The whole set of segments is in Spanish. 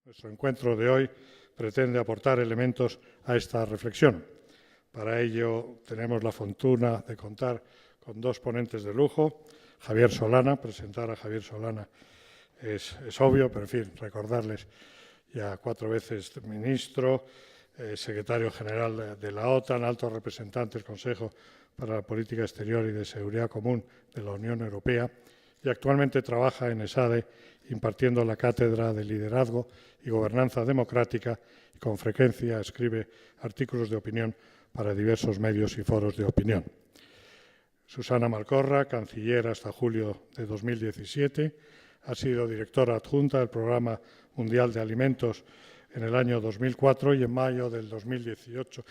Nuestro encuentro de hoy pretende aportar elementos a esta reflexión. Para ello tenemos la fortuna de contar con dos ponentes de lujo. Javier Solana, presentar a Javier Solana es obvio, pero en fin, recordarles ya 4 veces ministro, secretario general de la OTAN, alto representante del Consejo para la Política Exterior y de Seguridad Común de la Unión Europea y actualmente trabaja en ESADE impartiendo la cátedra de Liderazgo y Gobernanza Democrática y con frecuencia escribe artículos de opinión para diversos medios y foros de opinión. Susana Malcorra, canciller hasta julio de 2017, ha sido directora adjunta del Programa Mundial de Alimentos en el año 2004 y en mayo del 2008,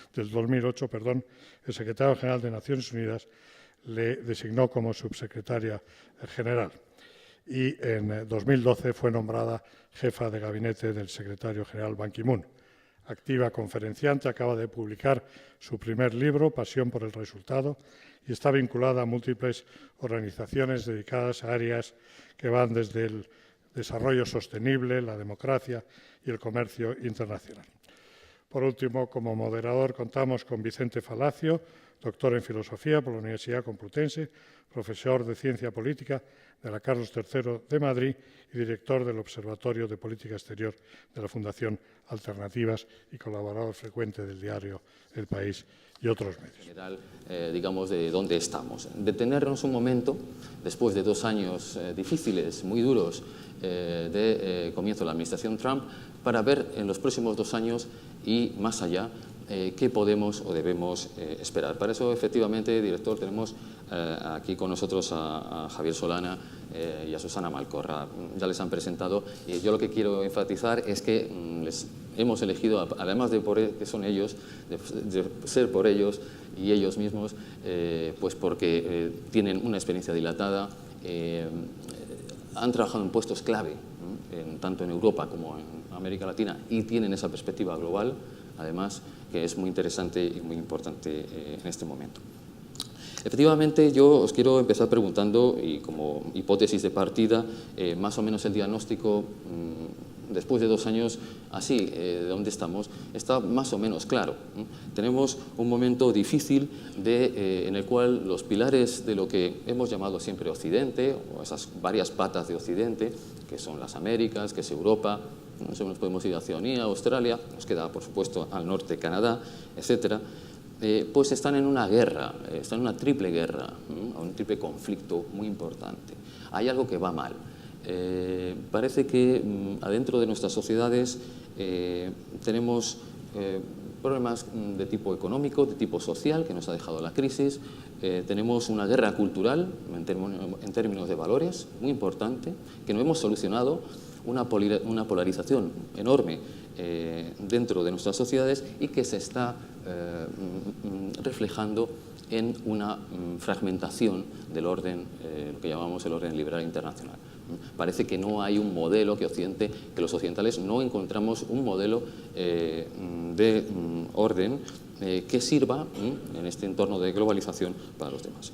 el secretario general de Naciones Unidas le designó como subsecretaria general y en 2012 fue nombrada jefa de gabinete del secretario general Ban Ki-moon. Activa conferenciante, acaba de publicar su primer libro, Pasión por el Resultado, y está vinculada a múltiples organizaciones dedicadas a áreas que van desde el desarrollo sostenible, la democracia y el comercio internacional. Por último, como moderador contamos con Vicente Falacio, doctor en Filosofía por la Universidad Complutense, profesor de Ciencia Política de la Carlos III de Madrid y director del Observatorio de Política Exterior de la Fundación Alternativas y colaborador frecuente del diario El País y otros medios. En general, digamos, de dónde estamos. Detenernos un momento, después de 2 años difíciles, muy duros, de comienzo de la administración Trump, para ver en los próximos 2 años y más allá qué podemos o debemos esperar. Para eso, efectivamente, director, tenemos aquí con nosotros a Javier Solana y a Susana Malcorra. Ya les han presentado. Yo lo que quiero enfatizar es que les hemos elegido, además de que son ellos, de ser por ellos y ellos mismos, pues porque tienen una experiencia dilatada, han trabajado en puestos clave, tanto en Europa como en América Latina, y tienen esa perspectiva global, además, que es muy interesante y muy importante en este momento. Efectivamente, yo os quiero empezar preguntando, y como hipótesis de partida, más o menos el diagnóstico, después de 2 años, así, de dónde estamos, está más o menos claro. Tenemos un momento difícil en el cual los pilares de lo que hemos llamado siempre Occidente, o esas varias patas de Occidente, que son las Américas, que es Europa, nos podemos ir a Oceanía, Australia, nos queda, por supuesto, al norte Canadá, etcétera, pues están en una guerra, están en una triple guerra, un triple conflicto muy importante. Hay algo que va mal. Parece que adentro de nuestras sociedades tenemos problemas de tipo económico, de tipo social, que nos ha dejado la crisis. Tenemos una guerra cultural, en términos de valores, muy importante, que no hemos solucionado, una polarización enorme dentro de nuestras sociedades y que se está reflejando en una fragmentación del orden, lo que llamamos el orden liberal internacional. Parece que no hay un modelo que los occidentales no encontramos un modelo de orden que sirva en este entorno de globalización para los demás.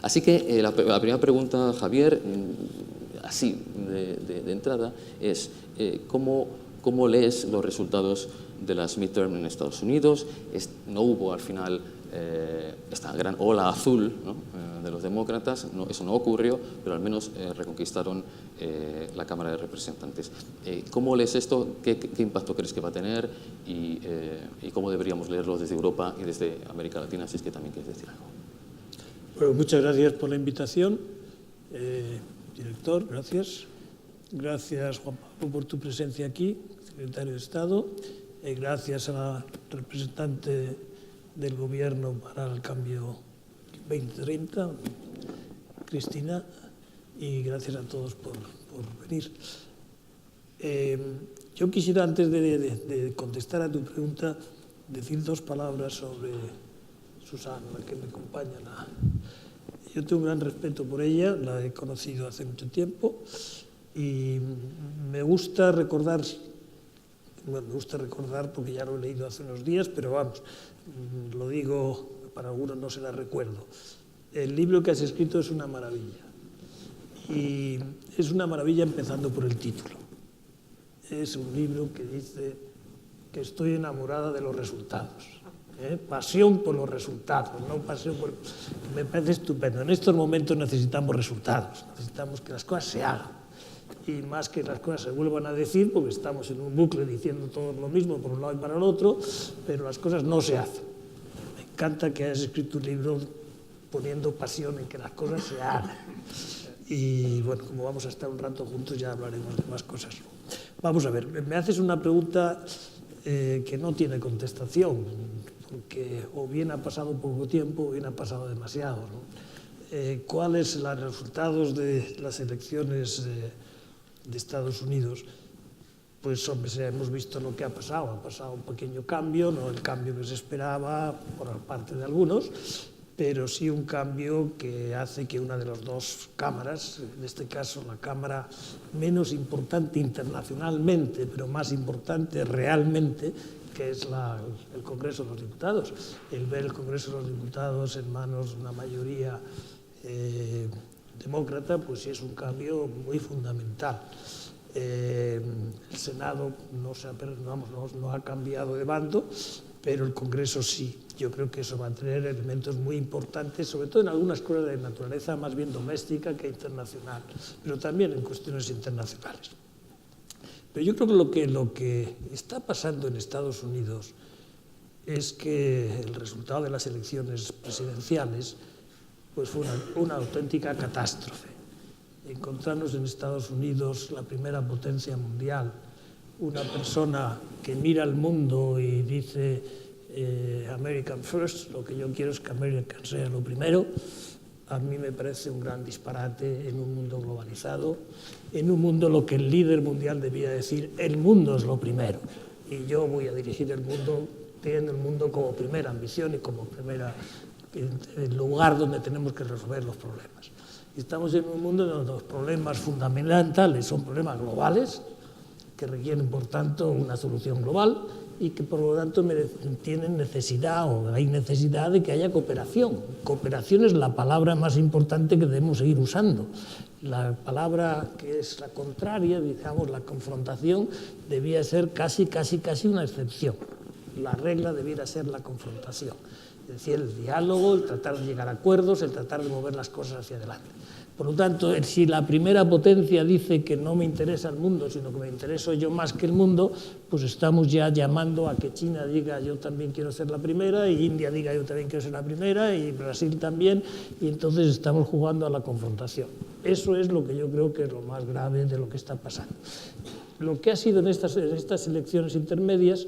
Así que la primera pregunta, Javier, así de entrada, es ¿cómo lees los resultados de las midterm en Estados Unidos? No hubo al final esta gran ola azul, ¿no?, de los demócratas, eso no ocurrió, pero al menos reconquistaron la Cámara de Representantes. ¿Cómo lees esto? ¿Qué impacto crees que va a tener? Y ¿cómo deberíamos leerlo desde Europa y desde América Latina? Si es que también quieres decir algo. Bueno, muchas gracias por la invitación. Director, gracias. Gracias, Juan Pablo, por tu presencia aquí, secretario de Estado. Gracias a la representante del Gobierno para el Cambio 2030, Cristina, y gracias a todos por venir. Yo quisiera, antes de contestar a tu pregunta, decir 2 palabras sobre Susana, la que me acompaña. Yo tengo un gran respeto por ella, la he conocido hace mucho tiempo y me gusta recordar porque ya lo he leído hace unos días, pero vamos, lo digo, para algunos no se la recuerdo. El libro que has escrito es una maravilla y es una maravilla empezando por el título. es un libro que dice que estoy enamorada de los resultados. Pasión por los resultados, no pasión por... Me parece estupendo. En estos momentos necesitamos resultados, necesitamos que las cosas se hagan. Y más que las cosas se vuelvan a decir, porque estamos en un bucle diciendo todo lo mismo por un lado y para el otro, pero las cosas no se hacen. Me encanta que hayas escrito un libro poniendo pasión en que las cosas se hagan. Y bueno, como vamos a estar un rato juntos, ya hablaremos de más cosas. Vamos a ver, me haces una pregunta que no tiene contestación, porque o bien ha pasado poco tiempo o bien ha pasado demasiado, ¿no? ¿Cuáles son los resultados de las elecciones de Estados Unidos? Pues hombre, hemos visto lo que ha pasado un pequeño cambio, no el cambio que se esperaba por parte de algunos, pero sí un cambio que hace que una de las dos cámaras, en este caso la cámara menos importante internacionalmente, pero más importante realmente, que es el Congreso de los Diputados. El ver el Congreso de los Diputados en manos de una mayoría demócrata, pues sí es un cambio muy fundamental. El Senado no ha cambiado de bando, pero el Congreso sí. Yo creo que eso va a tener elementos muy importantes, sobre todo en algunas cosas de naturaleza más bien doméstica que internacional, pero también en cuestiones internacionales. Pero yo creo que lo que está pasando en Estados Unidos es que el resultado de las elecciones presidenciales pues fue una auténtica catástrofe. Encontrarnos en Estados Unidos, la primera potencia mundial, una persona que mira al mundo y dice American First, lo que yo quiero es que American sea lo primero, a mí me parece un gran disparate en un mundo globalizado, en un mundo lo que el líder mundial debía decir, el mundo es lo primero, y yo voy a dirigir el mundo, teniendo el mundo como primera ambición y como primera el lugar donde tenemos que resolver los problemas. Estamos en un mundo donde los problemas fundamentales son problemas globales, que requieren, por tanto, una solución global y que, por lo tanto, tienen necesidad o hay necesidad de que haya cooperación. Cooperación es la palabra más importante que debemos seguir usando. La palabra que es la contraria, digamos, la confrontación, debía ser casi una excepción. La regla debiera ser la confrontación. Es decir, el diálogo, el tratar de llegar a acuerdos, el tratar de mover las cosas hacia adelante. Por lo tanto, si la primera potencia dice que no me interesa el mundo, sino que me intereso yo más que el mundo, pues estamos ya llamando a que China diga yo también quiero ser la primera, y India diga yo también quiero ser la primera, y Brasil también, y entonces estamos jugando a la confrontación. Eso es lo que yo creo que es lo más grave de lo que está pasando. Lo que ha sido en estas elecciones intermedias,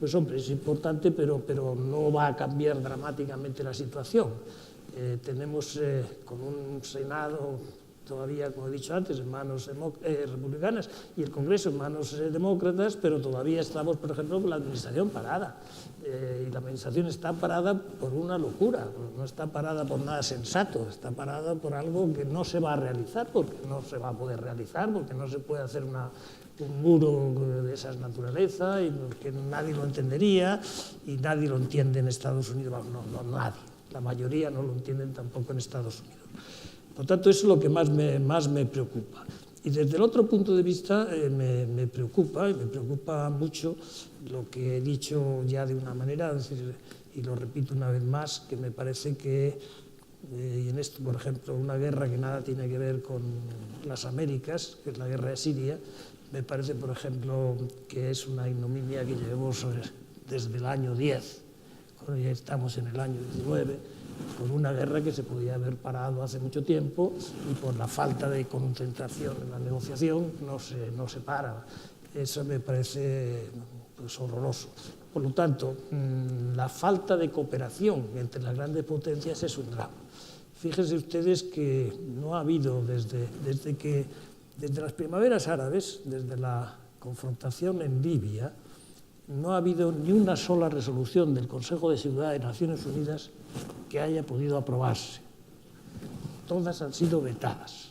pues hombre, es importante, pero no va a cambiar dramáticamente la situación. Tenemos con un Senado todavía, como he dicho antes, en manos republicanas y el Congreso en manos demócratas, pero todavía estamos, por ejemplo, con la administración parada. Y la administración está parada por una locura, no está parada por nada sensato, está parada por algo que no se va a realizar, porque no se va a poder realizar, porque no se puede hacer un muro de esa naturaleza y que nadie lo entendería y nadie lo entiende en Estados Unidos, no nadie. La mayoría no lo entienden tampoco en Estados Unidos. Por tanto, eso es lo que más me preocupa. Y desde el otro punto de vista me preocupa mucho lo que he dicho ya de una manera, y lo repito una vez más, que me parece que y en esto, por ejemplo, una guerra que nada tiene que ver con las Américas, que es la guerra de Siria, me parece, por ejemplo, que es una ignominia que llevamos desde el año 10, cuando ya estamos en el año 19, por una guerra que se podía haber parado hace mucho tiempo y por la falta de concentración en la negociación no se para. Eso me parece pues, horroroso. Por lo tanto, la falta de cooperación entre las grandes potencias es un drama. Fíjense ustedes que no ha habido desde las primaveras árabes, desde la confrontación en Libia, no ha habido ni una sola resolución del Consejo de Seguridad de Naciones Unidas que haya podido aprobarse. Todas han sido vetadas.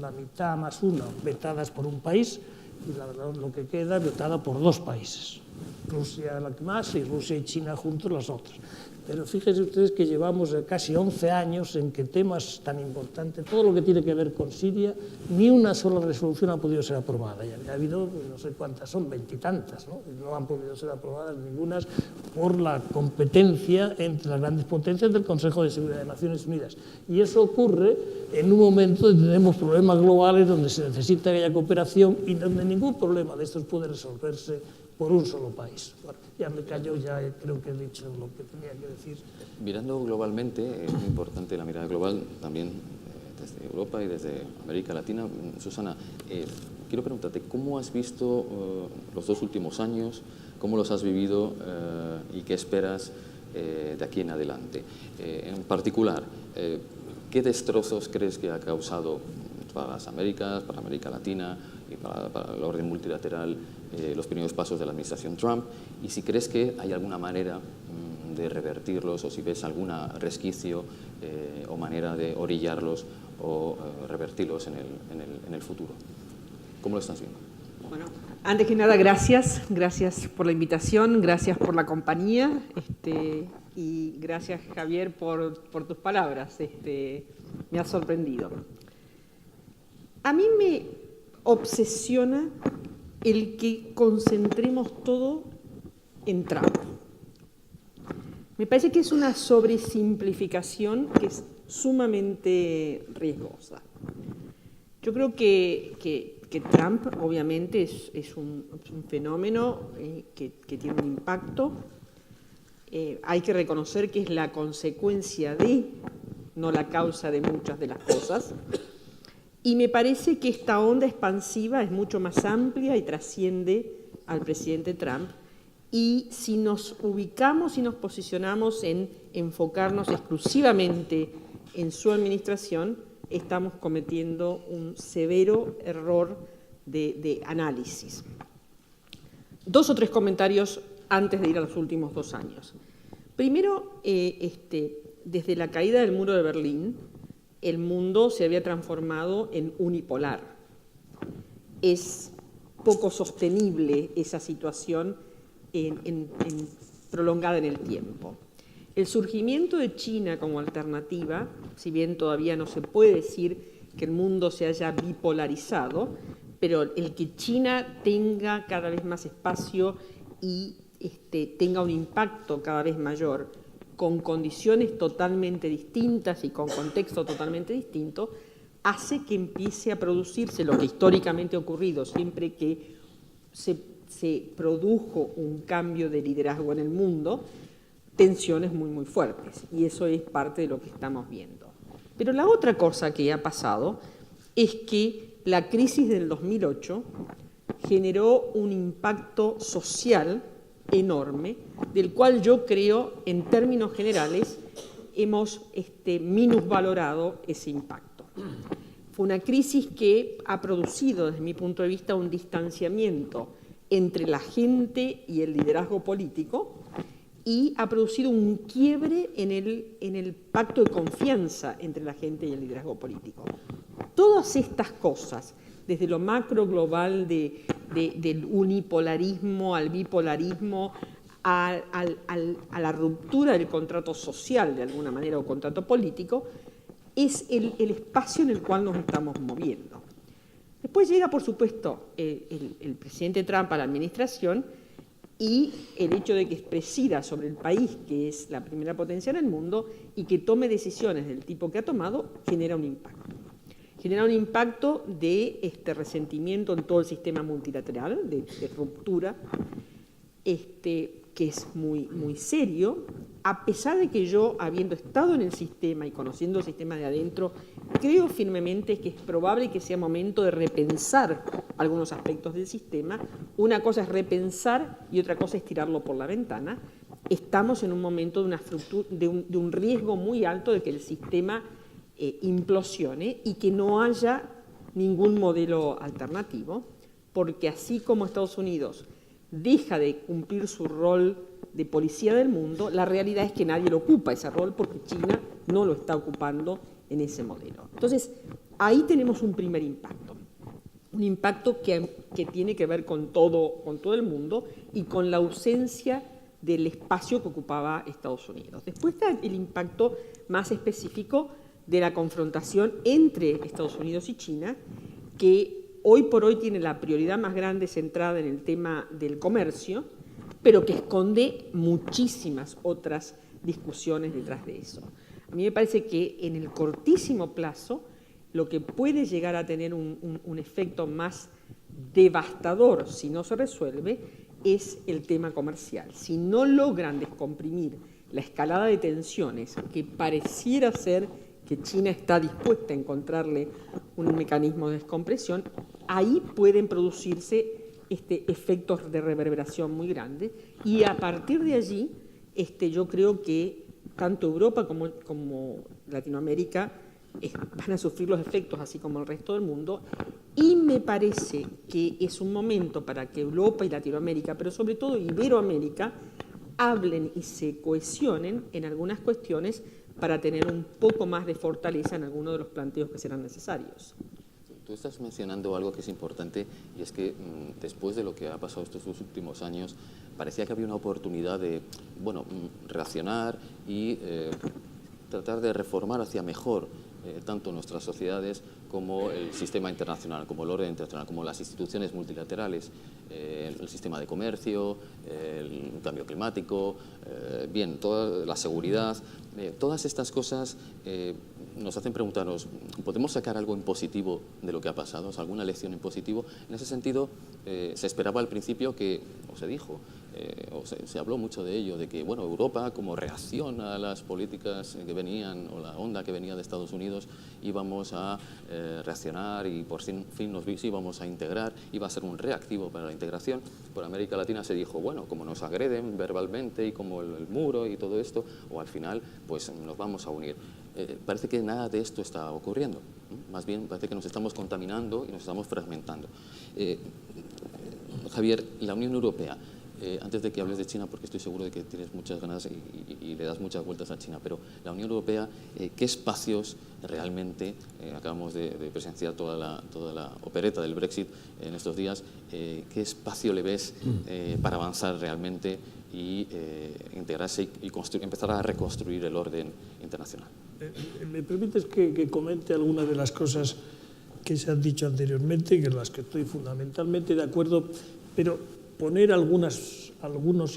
La mitad más una vetadas por un país y lo que queda vetada por dos países. Rusia la que más y Rusia y China juntos las otras. Pero fíjense ustedes que llevamos casi 11 años en que temas tan importantes, todo lo que tiene que ver con Siria, ni una sola resolución ha podido ser aprobada. Ya ha habido, no sé cuántas son, 20 y tantas, ¿no? No han podido ser aprobadas ningunas por la competencia entre las grandes potencias del Consejo de Seguridad de Naciones Unidas. Y eso ocurre en un momento donde tenemos problemas globales, donde se necesita que haya cooperación y donde ningún problema de estos puede resolverse por un solo país. Bueno, ya me callo, ya creo que he dicho lo que tenía que decir. Mirando globalmente, es muy importante la mirada global también desde Europa y desde América Latina. Susana, quiero preguntarte, ¿cómo has visto los 2 últimos años? ¿Cómo los has vivido y qué esperas de aquí en adelante? En particular, ¿qué destrozos crees que ha causado para las Américas, para América Latina y para el orden multilateral los primeros pasos de la administración Trump? Y si crees que hay alguna manera de revertirlos, o si ves algún resquicio o manera de orillarlos o revertirlos en el futuro. ¿Cómo lo estás viendo? Bueno, antes que nada, gracias por la invitación, gracias por la compañía y gracias, Javier, por tus palabras. Me ha sorprendido. A mí me obsesiona el que concentremos todo en Trump. Me parece que es una sobresimplificación que es sumamente riesgosa. Yo creo que Trump, obviamente, es un fenómeno que tiene un impacto. Hay que reconocer que es la consecuencia de, no la causa de muchas de las cosas. Y me parece que esta onda expansiva es mucho más amplia y trasciende al presidente Trump. Y si nos ubicamos y nos posicionamos en enfocarnos exclusivamente en su administración, estamos cometiendo un severo error de análisis. 2 o 3 comentarios antes de ir a los últimos 2 años. Primero, desde la caída del muro de Berlín, el mundo se había transformado en unipolar. Es poco sostenible esa situación prolongada en el tiempo. El surgimiento de China como alternativa, si bien todavía no se puede decir que el mundo se haya bipolarizado, pero el que China tenga cada vez más espacio y tenga un impacto cada vez mayor, con condiciones totalmente distintas y con contexto totalmente distinto, hace que empiece a producirse lo que históricamente ha ocurrido siempre que se produjo un cambio de liderazgo en el mundo, tensiones muy, muy fuertes. Y eso es parte de lo que estamos viendo. Pero la otra cosa que ha pasado es que la crisis del 2008 generó un impacto social enorme, del cual yo creo, en términos generales, hemos minusvalorado ese impacto. Fue una crisis que ha producido, desde mi punto de vista, un distanciamiento entre la gente y el liderazgo político y ha producido un quiebre en el pacto de confianza entre la gente y el liderazgo político. Todas estas cosas, desde lo macro global del unipolarismo al bipolarismo, a la ruptura del contrato social, de alguna manera, o contrato político, es el espacio en el cual nos estamos moviendo. Después llega, por supuesto, el presidente Trump a la administración y el hecho de que presida sobre el país, que es la primera potencia en el mundo, y que tome decisiones del tipo que ha tomado, genera un impacto. Genera un impacto de resentimiento en todo el sistema multilateral, de ruptura, que es muy, muy serio, a pesar de que yo, habiendo estado en el sistema y conociendo el sistema de adentro, creo firmemente que es probable que sea momento de repensar algunos aspectos del sistema. Una cosa es repensar y otra cosa es tirarlo por la ventana. Estamos en un momento de un riesgo muy alto de que el sistema implosione y que no haya ningún modelo alternativo, porque así como Estados Unidos deja de cumplir su rol de policía del mundo, la realidad es que nadie lo ocupa ese rol porque China no lo está ocupando en ese modelo. Entonces, ahí tenemos un primer impacto. Un impacto que tiene que ver con todo el mundo y con la ausencia del espacio que ocupaba Estados Unidos. Después está el impacto más específico de la confrontación entre Estados Unidos y China, que hoy por hoy tiene la prioridad más grande centrada en el tema del comercio, pero que esconde muchísimas otras discusiones detrás de eso. A mí me parece que en el cortísimo plazo lo que puede llegar a tener un efecto más devastador si no se resuelve es el tema comercial. Si no logran descomprimir la escalada de tensiones que pareciera ser que China está dispuesta a encontrarle un mecanismo de descompresión, ahí pueden producirse efectos de reverberación muy grandes y a partir de allí yo creo que tanto Europa como Latinoamérica van a sufrir los efectos así como el resto del mundo y me parece que es un momento para que Europa y Latinoamérica, pero sobre todo Iberoamérica, hablen y se cohesionen en algunas cuestiones para tener un poco más de fortaleza en algunos de los planteos que serán necesarios. Tú estás mencionando algo que es importante y es que después de lo que ha pasado estos últimos años parecía que había una oportunidad de reaccionar y tratar de reformar hacia mejor tanto nuestras sociedades como el sistema internacional, como el orden internacional, como las instituciones multilaterales, el sistema de comercio, el cambio climático, toda la seguridad, todas estas cosas nos hacen preguntarnos, ¿podemos sacar algo en positivo de lo que ha pasado? ¿Alguna lección en positivo? En ese sentido, se esperaba al principio que, o se dijo, se habló mucho de ello, de que Europa, como reacción a las políticas que venían, o la onda que venía de Estados Unidos, íbamos a reaccionar y por fin nos íbamos a integrar, iba a ser un reactivo para la integración. Por América Latina se dijo, como nos agreden verbalmente y como el muro y todo esto, o al final pues nos vamos a unir. Parece que nada de esto está ocurriendo, más bien parece que nos estamos contaminando y nos estamos fragmentando. Javier, la Unión Europea, antes de que hables de China, porque estoy seguro de que tienes muchas ganas y le das muchas vueltas a China, pero la Unión Europea, ¿qué espacios realmente, acabamos de presenciar toda la opereta del Brexit en estos días, qué espacio le ves para avanzar realmente y integrarse y empezar a reconstruir el orden internacional? ¿Me permites que comente algunas de las cosas que se han dicho anteriormente, que en las que estoy fundamentalmente de acuerdo, pero poner algunos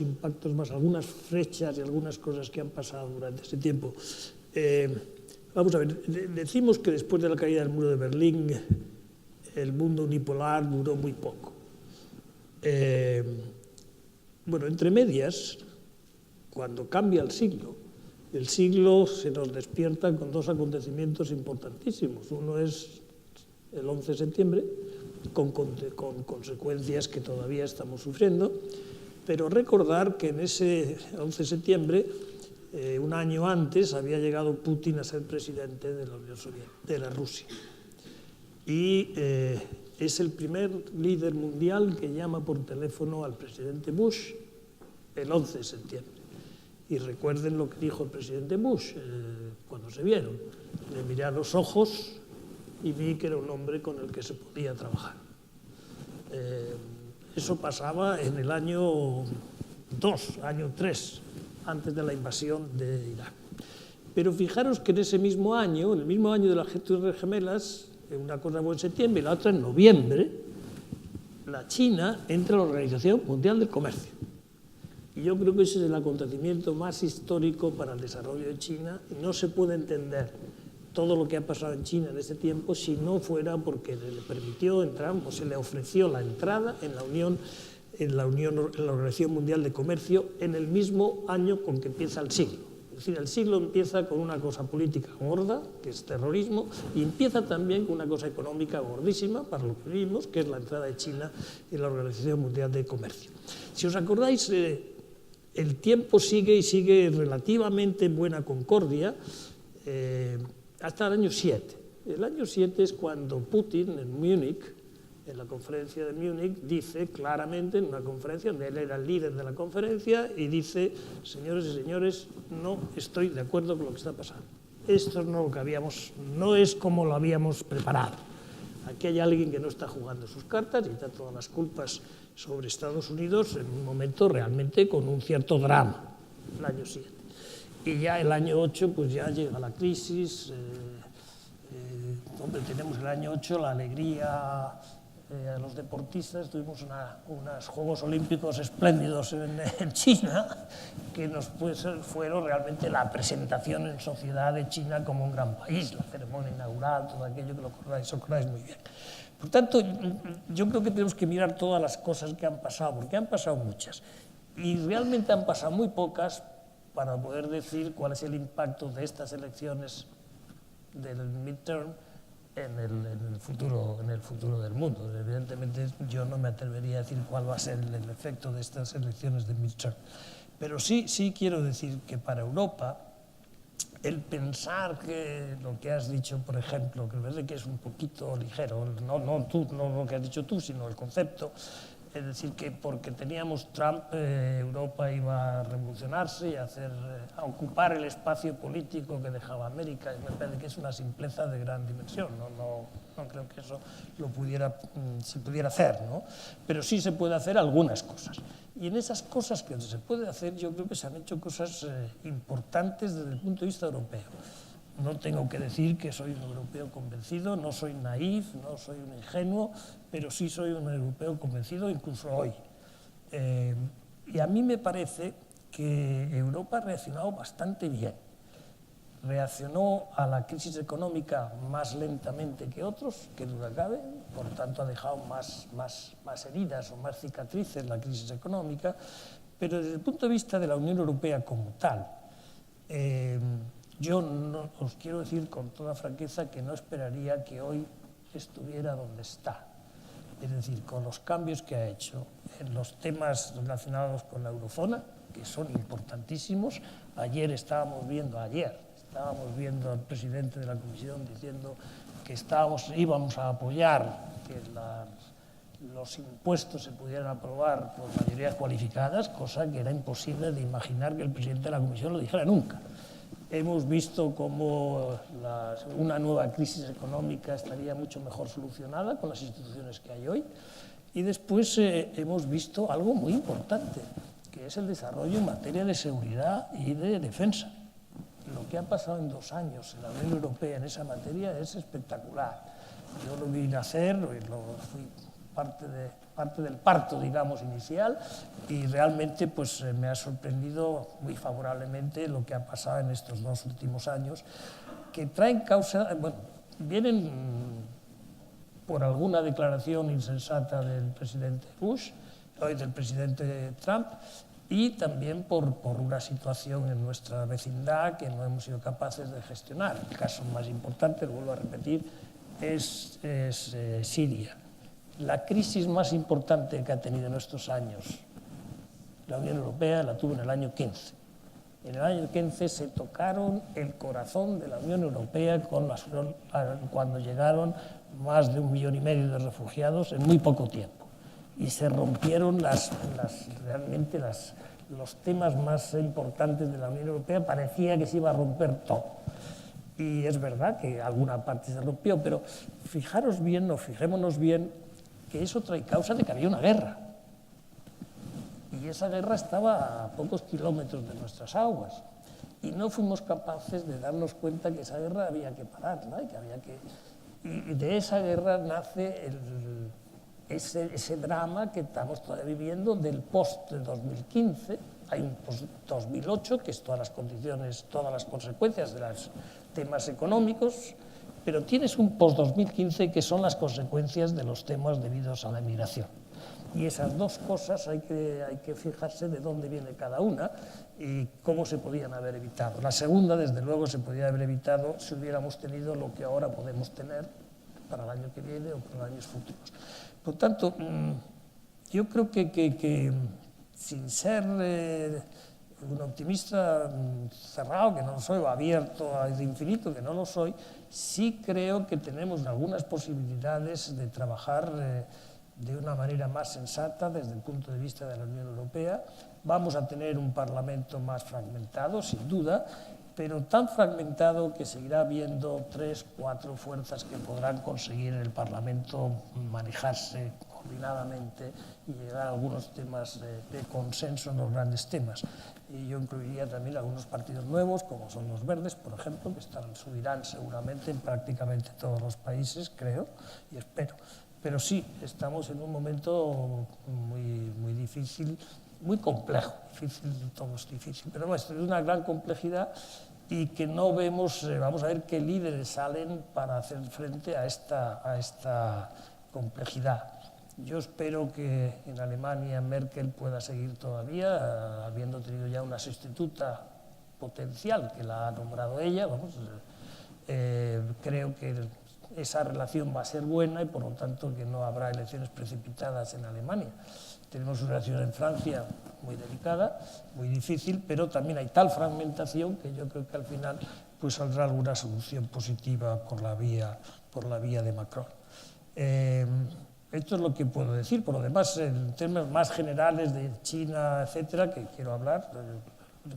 impactos más, algunas flechas y algunas cosas que han pasado durante ese tiempo? Vamos a ver, decimos que después de la caída del muro de Berlín el mundo unipolar duró muy poco. Entre medias, cuando cambia el siglo se nos despierta con dos acontecimientos importantísimos. Uno es el 11 de septiembre, con consecuencias que todavía estamos sufriendo, pero recordar que en ese 11 de septiembre, un año antes, había llegado Putin a ser presidente de la Unión Soviética, de la Rusia. Y es el primer líder mundial que llama por teléfono al presidente Bush el 11 de septiembre. Y recuerden lo que dijo el presidente Bush cuando se vieron. Le miré a los ojos y vi que era un hombre con el que se podía trabajar. Eso pasaba en el año 3, antes de la invasión de Irak. Pero fijaros que en ese mismo año, en el mismo año de las Torres Gemelas, una cosa fue en septiembre y la otra en noviembre, la China entra a la Organización Mundial del Comercio. Y yo creo que ese es el acontecimiento más histórico para el desarrollo de China. Y no se puede entender todo lo que ha pasado en China en ese tiempo si no fuera porque le permitió entrar, o se le ofreció la entrada en la Organización Mundial de Comercio en el mismo año con que empieza el siglo. Es decir, el siglo empieza con una cosa política gorda, que es terrorismo, y empieza también con una cosa económica gordísima, para lo que vimos, que es la entrada de China en la Organización Mundial de Comercio. Si os acordáis, el tiempo sigue y sigue relativamente en buena concordia hasta el año 7. El año 7 es cuando Putin en Múnich, en la conferencia de Múnich, dice claramente, en una conferencia donde él era el líder de la conferencia, y dice, señores y señores, no estoy de acuerdo con lo que está pasando. Esto no es como lo habíamos preparado. Aquí hay alguien que no está jugando sus cartas y da todas las culpas sobre Estados Unidos en un momento realmente con un cierto drama, el año 7. Y ya el año 8 pues ya llega la crisis, hombre, tenemos el año 8 la alegría a los deportistas, tuvimos unos Juegos Olímpicos espléndidos en China, que fueron realmente la presentación en sociedad de China como un gran país, la ceremonia inaugural, todo aquello que lo acordáis muy bien. Por tanto, yo creo que tenemos que mirar todas las cosas que han pasado, porque han pasado muchas, y realmente han pasado muy pocas para poder decir cuál es el impacto de estas elecciones del midterm en el futuro del mundo. Evidentemente, yo no me atrevería a decir cuál va a ser el efecto de estas elecciones de midterm. Pero sí quiero decir que para Europa, el pensar que lo que has dicho, por ejemplo, que me parece que es un poquito ligero, no lo que has dicho tú, sino el concepto, es decir, que porque teníamos Trump, Europa iba a revolucionarse y a ocupar el espacio político que dejaba América. Me parece que es una simpleza de gran dimensión. No creo que eso se pudiera hacer, ¿no? Pero sí se puede hacer algunas cosas. Y en esas cosas que se puede hacer, yo creo que se han hecho cosas importantes desde el punto de vista europeo. No tengo que decir que soy un europeo convencido, no soy naif, no soy un ingenuo, pero sí soy un europeo convencido, incluso hoy. Y a mí me parece que Europa ha reaccionado bastante bien. Reaccionó a la crisis económica más lentamente que otros, que duda cabe, por tanto ha dejado más heridas o más cicatrices la crisis económica, pero desde el punto de vista de la Unión Europea como tal, yo os quiero decir con toda franqueza que no esperaría que hoy estuviera donde está. Es decir, con los cambios que ha hecho en los temas relacionados con la eurozona, que son importantísimos. Ayer estábamos viendo al presidente de la Comisión diciendo que íbamos a apoyar que los impuestos se pudieran aprobar por mayorías cualificadas, cosa que era imposible de imaginar que el presidente de la Comisión lo dijera nunca. Hemos visto cómo una nueva crisis económica estaría mucho mejor solucionada con las instituciones que hay hoy. Y después hemos visto algo muy importante, que es el desarrollo en materia de seguridad y de defensa. Lo que ha pasado en 2 años en la Unión Europea en esa materia es espectacular. Yo lo vi nacer, fui parte del parto, digamos, inicial, y realmente pues, me ha sorprendido muy favorablemente lo que ha pasado en estos 2 últimos años, que traen causa, vienen por alguna declaración insensata del presidente Bush, hoy del presidente Trump, y también por una situación en nuestra vecindad que no hemos sido capaces de gestionar. El caso más importante, lo vuelvo a repetir, es Siria. La crisis más importante que ha tenido en estos años la Unión Europea la tuvo en el año 15. En el año 15 se tocaron el corazón de la Unión Europea cuando llegaron más de 1,5 millones de refugiados en muy poco tiempo. Y se rompieron realmente los temas más importantes de la Unión Europea. Parecía que se iba a romper todo. Y es verdad que alguna parte se rompió, pero fijémonos bien que eso trae causa de que había una guerra. Y esa guerra estaba a pocos kilómetros de nuestras aguas. Y no fuimos capaces de darnos cuenta que esa guerra había que parar, ¿no? Y de esa guerra nace ese drama que estamos todavía viviendo del post-2015. Hay un post-2008, que es todas las consecuencias de los temas económicos, pero tienes un post-2015 que son las consecuencias de los temas debidos a la migración. Y esas 2 cosas hay que fijarse de dónde viene cada una y cómo se podían haber evitado. La segunda, desde luego, se podía haber evitado si hubiéramos tenido lo que ahora podemos tener para el año que viene o para los años futuros. Por tanto, yo creo que sin ser un optimista cerrado, que no lo soy, o abierto al infinito, que no lo soy, sí creo que tenemos algunas posibilidades de trabajar de una manera más sensata desde el punto de vista de la Unión Europea. Vamos a tener un Parlamento más fragmentado, sin duda, pero tan fragmentado que seguirá habiendo 3, 4 fuerzas que podrán conseguir en el Parlamento manejarse coordinadamente y llegar a algunos temas de consenso en los grandes temas. Y yo incluiría también algunos partidos nuevos, como son los Verdes, por ejemplo, que subirán seguramente en prácticamente todos los países, creo, y espero. Pero sí, estamos en un momento muy difícil, muy complejo, todo es difícil, pero es de una gran complejidad y que no vemos, vamos a ver qué líderes salen para hacer frente a esta complejidad. Yo espero que en Alemania Merkel pueda seguir todavía, habiendo tenido ya una sustituta potencial que la ha nombrado ella, creo que esa relación va a ser buena y por lo tanto que no habrá elecciones precipitadas en Alemania. Tenemos una relación en Francia muy delicada, muy difícil, pero también hay tal fragmentación que yo creo que al final pues saldrá alguna solución positiva por la vía de Macron. Esto es lo que puedo decir. Por lo demás, en términos más generales de China, etcétera, que quiero hablar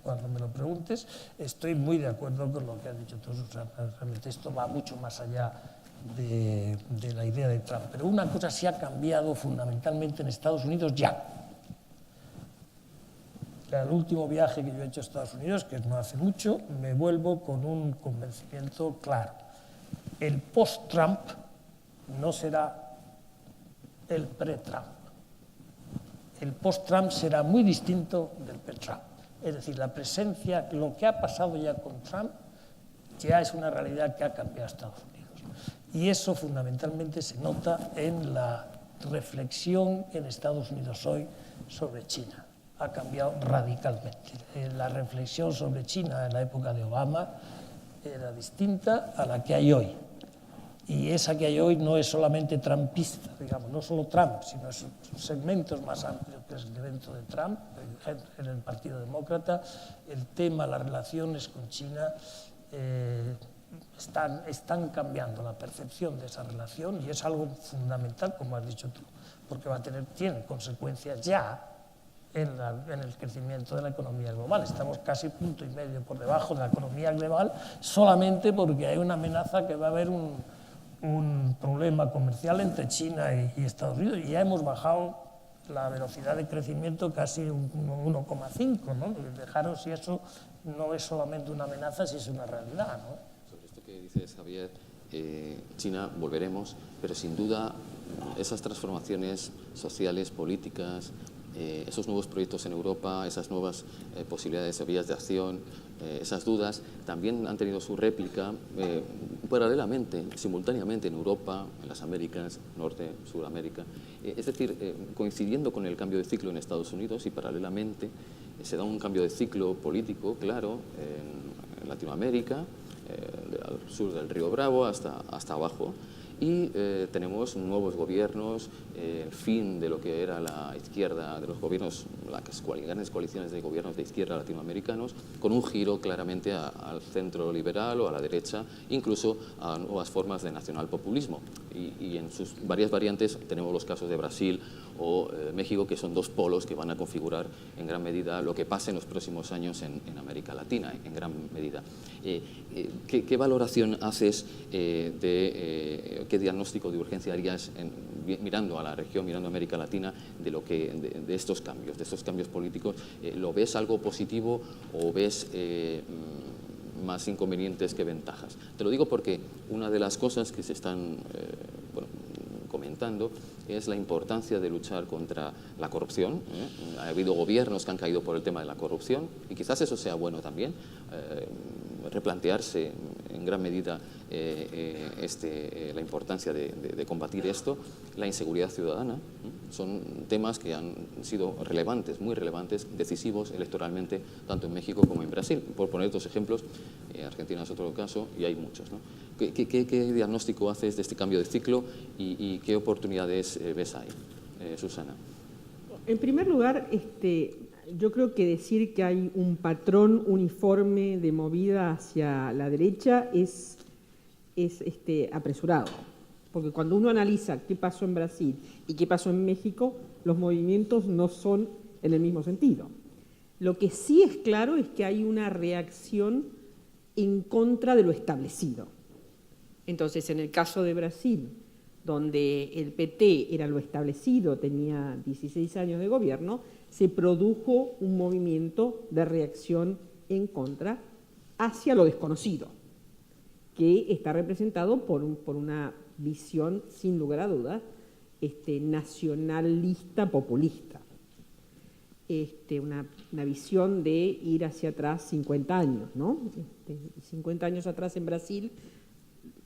cuando me lo preguntes, estoy muy de acuerdo con lo que has dicho tú, Susana. Realmente esto va mucho más allá de la idea de Trump. Pero una cosa sí ha cambiado fundamentalmente en Estados Unidos ya. El último viaje que yo he hecho a Estados Unidos, que no hace mucho, me vuelvo con un convencimiento claro. El post-Trump no será el pre-Trump. El post-Trump será muy distinto del pre-Trump. Es decir, la presencia, lo que ha pasado ya con Trump, ya es una realidad que ha cambiado a Estados Unidos. Y eso fundamentalmente se nota en la reflexión en Estados Unidos hoy sobre China. Ha cambiado radicalmente. La reflexión sobre China en la época de Obama era distinta a la que hay hoy. Y esa que hay hoy no es solamente trumpista, digamos, no solo Trump, sino segmentos más amplios que es dentro de Trump, en el Partido Demócrata. El tema, las relaciones con China están cambiando la percepción de esa relación y es algo fundamental, como has dicho tú, porque tiene consecuencias ya en el crecimiento de la economía global. Estamos casi 1,5 puntos por debajo de la economía global solamente porque hay una amenaza que va a haber un problema comercial entre China y Estados Unidos y ya hemos bajado la velocidad de crecimiento casi un 1,5, ¿no? Dejaros si eso no es solamente una amenaza, si es una realidad, ¿no? Sobre esto que dices, Javier, China volveremos, pero sin duda esas transformaciones sociales, políticas, esos nuevos proyectos en Europa, esas nuevas posibilidades de vías de acción, esas dudas, también han tenido su réplica paralelamente, simultáneamente en Europa, en las Américas, Norte, Suramérica. Es decir, coincidiendo con el cambio de ciclo en Estados Unidos y paralelamente se da un cambio de ciclo político, claro, en Latinoamérica, al sur del Río Bravo hasta abajo. Y tenemos nuevos gobiernos, el fin de lo que era la izquierda, de los gobiernos, las grandes coaliciones de gobiernos de izquierda latinoamericanos, con un giro claramente al centro liberal o a la derecha, incluso a nuevas formas de nacionalpopulismo. Y en sus varias variantes tenemos los casos de Brasil o México, que son dos polos que van a configurar en gran medida lo que pase en los próximos años en América Latina, en gran medida. ¿Qué valoración haces qué diagnóstico de urgencia harías mirando a la región, mirando a América Latina, de estos cambios políticos? ¿Lo ves algo positivo o ves más inconvenientes que ventajas? Te lo digo porque una de las cosas que se están comentando es la importancia de luchar contra la corrupción. Ha habido gobiernos que han caído por el tema de la corrupción y quizás eso sea bueno también, replantearse en gran medida la importancia de combatir esto. La inseguridad ciudadana son temas que han sido relevantes, muy relevantes, decisivos electoralmente, tanto en México como en Brasil. Por poner dos ejemplos, Argentina es otro caso y hay muchos, ¿no? ¿Qué diagnóstico haces de este cambio de ciclo y qué oportunidades ves ahí, Susana? En primer lugar, yo creo que decir que hay un patrón uniforme de movida hacia la derecha es apresurado. porque cuando uno analiza qué pasó en Brasil y qué pasó en México, los movimientos no son en el mismo sentido. Lo que sí es claro es que hay una reacción en contra de lo establecido. Entonces, en el caso de Brasil, donde el PT era lo establecido, tenía 16 años de gobierno, se produjo un movimiento de reacción en contra hacia lo desconocido, que está representado por una visión, sin lugar a dudas, nacionalista populista. Una visión de ir hacia atrás 50 años, ¿no? 50 años atrás en Brasil,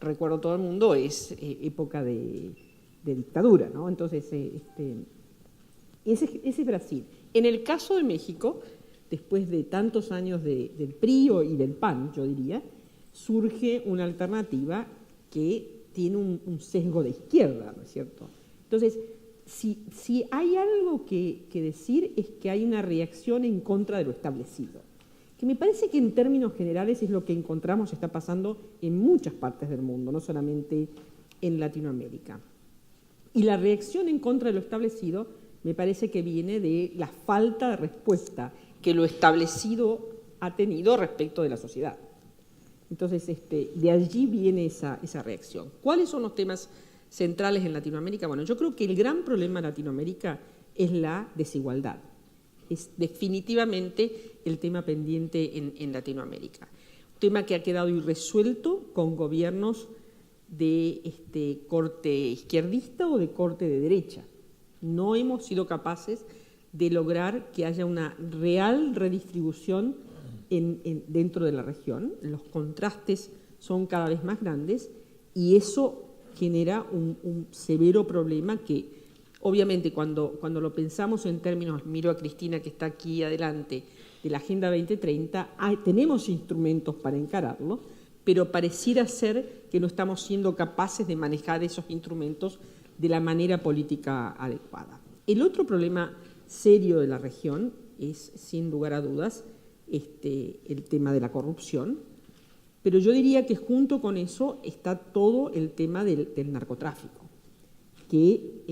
recuerdo todo el mundo, es época de dictadura, ¿no? Entonces, ese es Brasil. En el caso de México, después de tantos años del PRI y del PAN, yo diría, surge una alternativa que tiene un sesgo de izquierda, ¿no es cierto? Entonces, si hay algo que decir es que hay una reacción en contra de lo establecido, que me parece que en términos generales es lo que encontramos está pasando en muchas partes del mundo, no solamente en Latinoamérica. Y la reacción en contra de lo establecido me parece que viene de la falta de respuesta que lo establecido ha tenido respecto de la sociedad. Entonces, de allí viene esa reacción. ¿Cuáles son los temas centrales en Latinoamérica? Bueno, yo creo que el gran problema en Latinoamérica es la desigualdad. Es definitivamente el tema pendiente en Latinoamérica. Un tema que ha quedado irresuelto con gobiernos de corte izquierdista o de corte de derecha. No hemos sido capaces de lograr que haya una real redistribución dentro de la región. Los contrastes son cada vez más grandes y eso genera un severo problema que, obviamente, cuando lo pensamos en términos, miro a Cristina que está aquí adelante, de la Agenda 2030, tenemos instrumentos para encararlo, pero pareciera ser que no estamos siendo capaces de manejar esos instrumentos de la manera política adecuada. El otro problema serio de la región es, sin lugar a dudas, el tema de la corrupción, pero yo diría que junto con eso está todo el tema del narcotráfico, que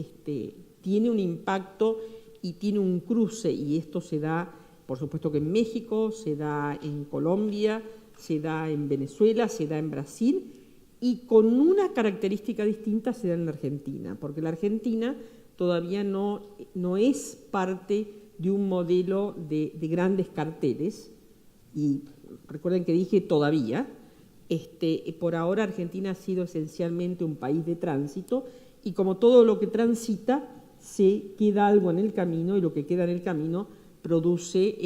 tiene un impacto y tiene un cruce, y esto se da, por supuesto que en México, se da en Colombia, se da en Venezuela, se da en Brasil, y con una característica distinta se da en la Argentina, porque la Argentina todavía no es parte de un modelo de grandes carteles, y recuerden que dije todavía, por ahora Argentina ha sido esencialmente un país de tránsito, y como todo lo que transita, se queda algo en el camino, y lo que queda en el camino produce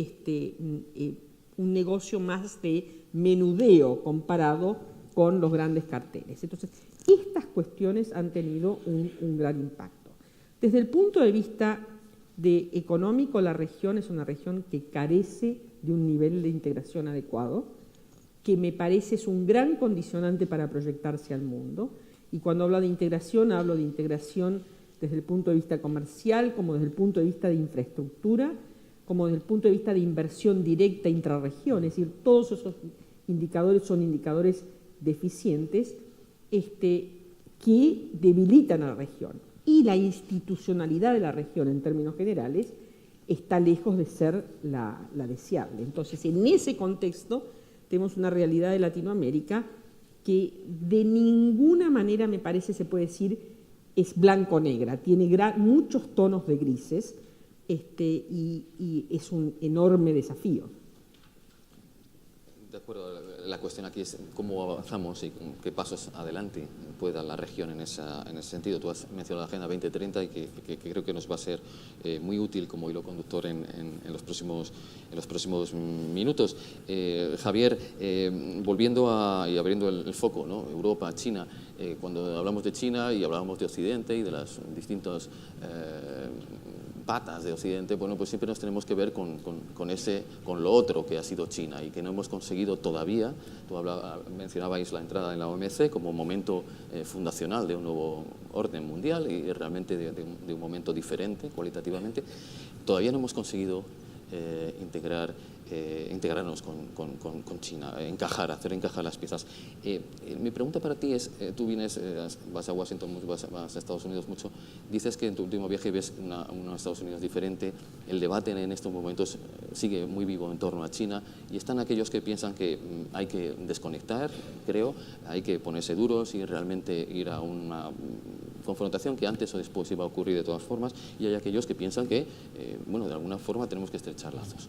un negocio más de menudeo comparado con los grandes carteles. Entonces, estas cuestiones han tenido un gran impacto. Desde el punto de vista económico, la región es una región que carece de un nivel de integración adecuado, que me parece es un gran condicionante para proyectarse al mundo. Y cuando hablo de integración desde el punto de vista comercial, como desde el punto de vista de infraestructura, como desde el punto de vista de inversión directa intrarregión, es decir, todos esos indicadores son indicadores deficientes que debilitan a la región. Y la institucionalidad de la región, en términos generales, está lejos de ser la deseable. Entonces, en ese contexto, tenemos una realidad de Latinoamérica que de ninguna manera, me parece, se puede decir es blanco-negra, tiene muchos tonos de grises y es un enorme desafío. De acuerdo, la cuestión aquí es cómo avanzamos y qué pasos adelante puede dar la región en ese sentido. Tú has mencionado la Agenda 2030 y que creo que nos va a ser muy útil como hilo conductor en los próximos minutos. Javier, volviendo y abriendo el foco, ¿no? Europa, China, cuando hablamos de China y hablábamos de Occidente y de las distintas patas de Occidente, bueno, pues siempre nos tenemos que ver con lo otro que ha sido China y que no hemos conseguido todavía. Tú mencionabais la entrada en la OMC como momento fundacional de un nuevo orden mundial y realmente de un momento diferente cualitativamente. Todavía no hemos conseguido integrar integrarnos con China, hacer encajar las piezas. Mi pregunta para ti es, tú vas a Washington, vas a Estados Unidos mucho, dices que en tu último viaje ves unos Estados Unidos diferente, el debate en estos momentos sigue muy vivo en torno a China, y están aquellos que piensan que hay que desconectar, creo, hay que ponerse duros y realmente ir a una confrontación que antes o después iba a ocurrir de todas formas, y hay aquellos que piensan que, bueno, de alguna forma tenemos que estrechar lazos.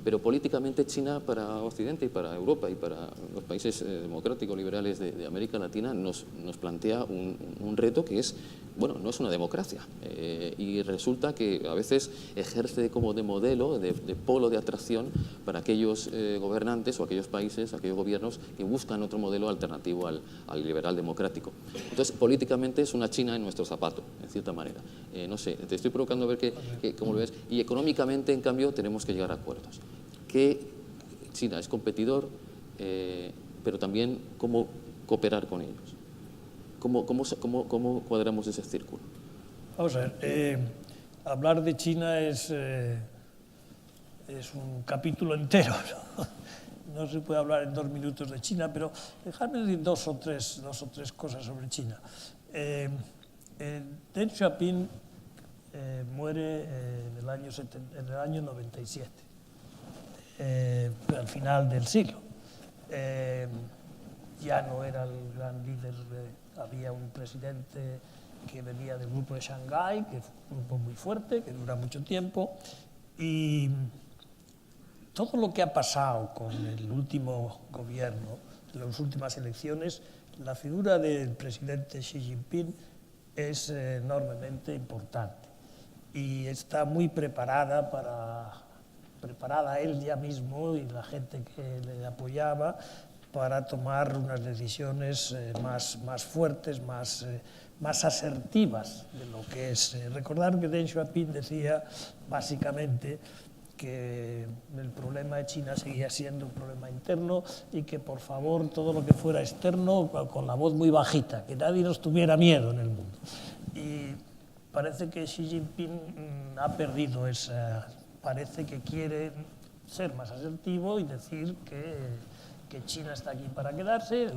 Pero políticamente China para Occidente y para Europa y para los países democráticos liberales de América Latina nos plantea un reto que es, bueno, no es una democracia, y resulta que a veces ejerce como de modelo, de polo de atracción para aquellos gobernantes o aquellos países, aquellos gobiernos que buscan otro modelo alternativo al liberal democrático. Entonces, políticamente es una China en nuestro zapato, en cierta manera. No sé, te estoy provocando a ver cómo lo ves. Y económicamente, en cambio, tenemos que llegar a acuerdos. Que China es competidor, pero también cómo cooperar con ellos. ¿Cómo cuadramos ese círculo? Vamos a ver, hablar de China es un capítulo entero, ¿no? No se puede hablar en 2 minutos de China, pero dejadme decir dos o tres cosas sobre China. Deng Xiaoping muere en el año 97. Al final del siglo. Ya no era el gran líder, había un presidente que venía del grupo de Shanghái, que fue un grupo muy fuerte, que dura mucho tiempo, y todo lo que ha pasado con el último gobierno, las últimas elecciones, la figura del presidente Xi Jinping es enormemente importante y está muy preparada él ya mismo y la gente que le apoyaba para tomar unas decisiones más fuertes, más asertivas de lo que es. Recordar que Deng Xiaoping decía básicamente que el problema de China seguía siendo un problema interno y que por favor todo lo que fuera externo con la voz muy bajita, que nadie nos tuviera miedo en el mundo. Y parece que Xi Jinping ha perdido esa... Parece que quiere ser más asertivo y decir que China está aquí para quedarse.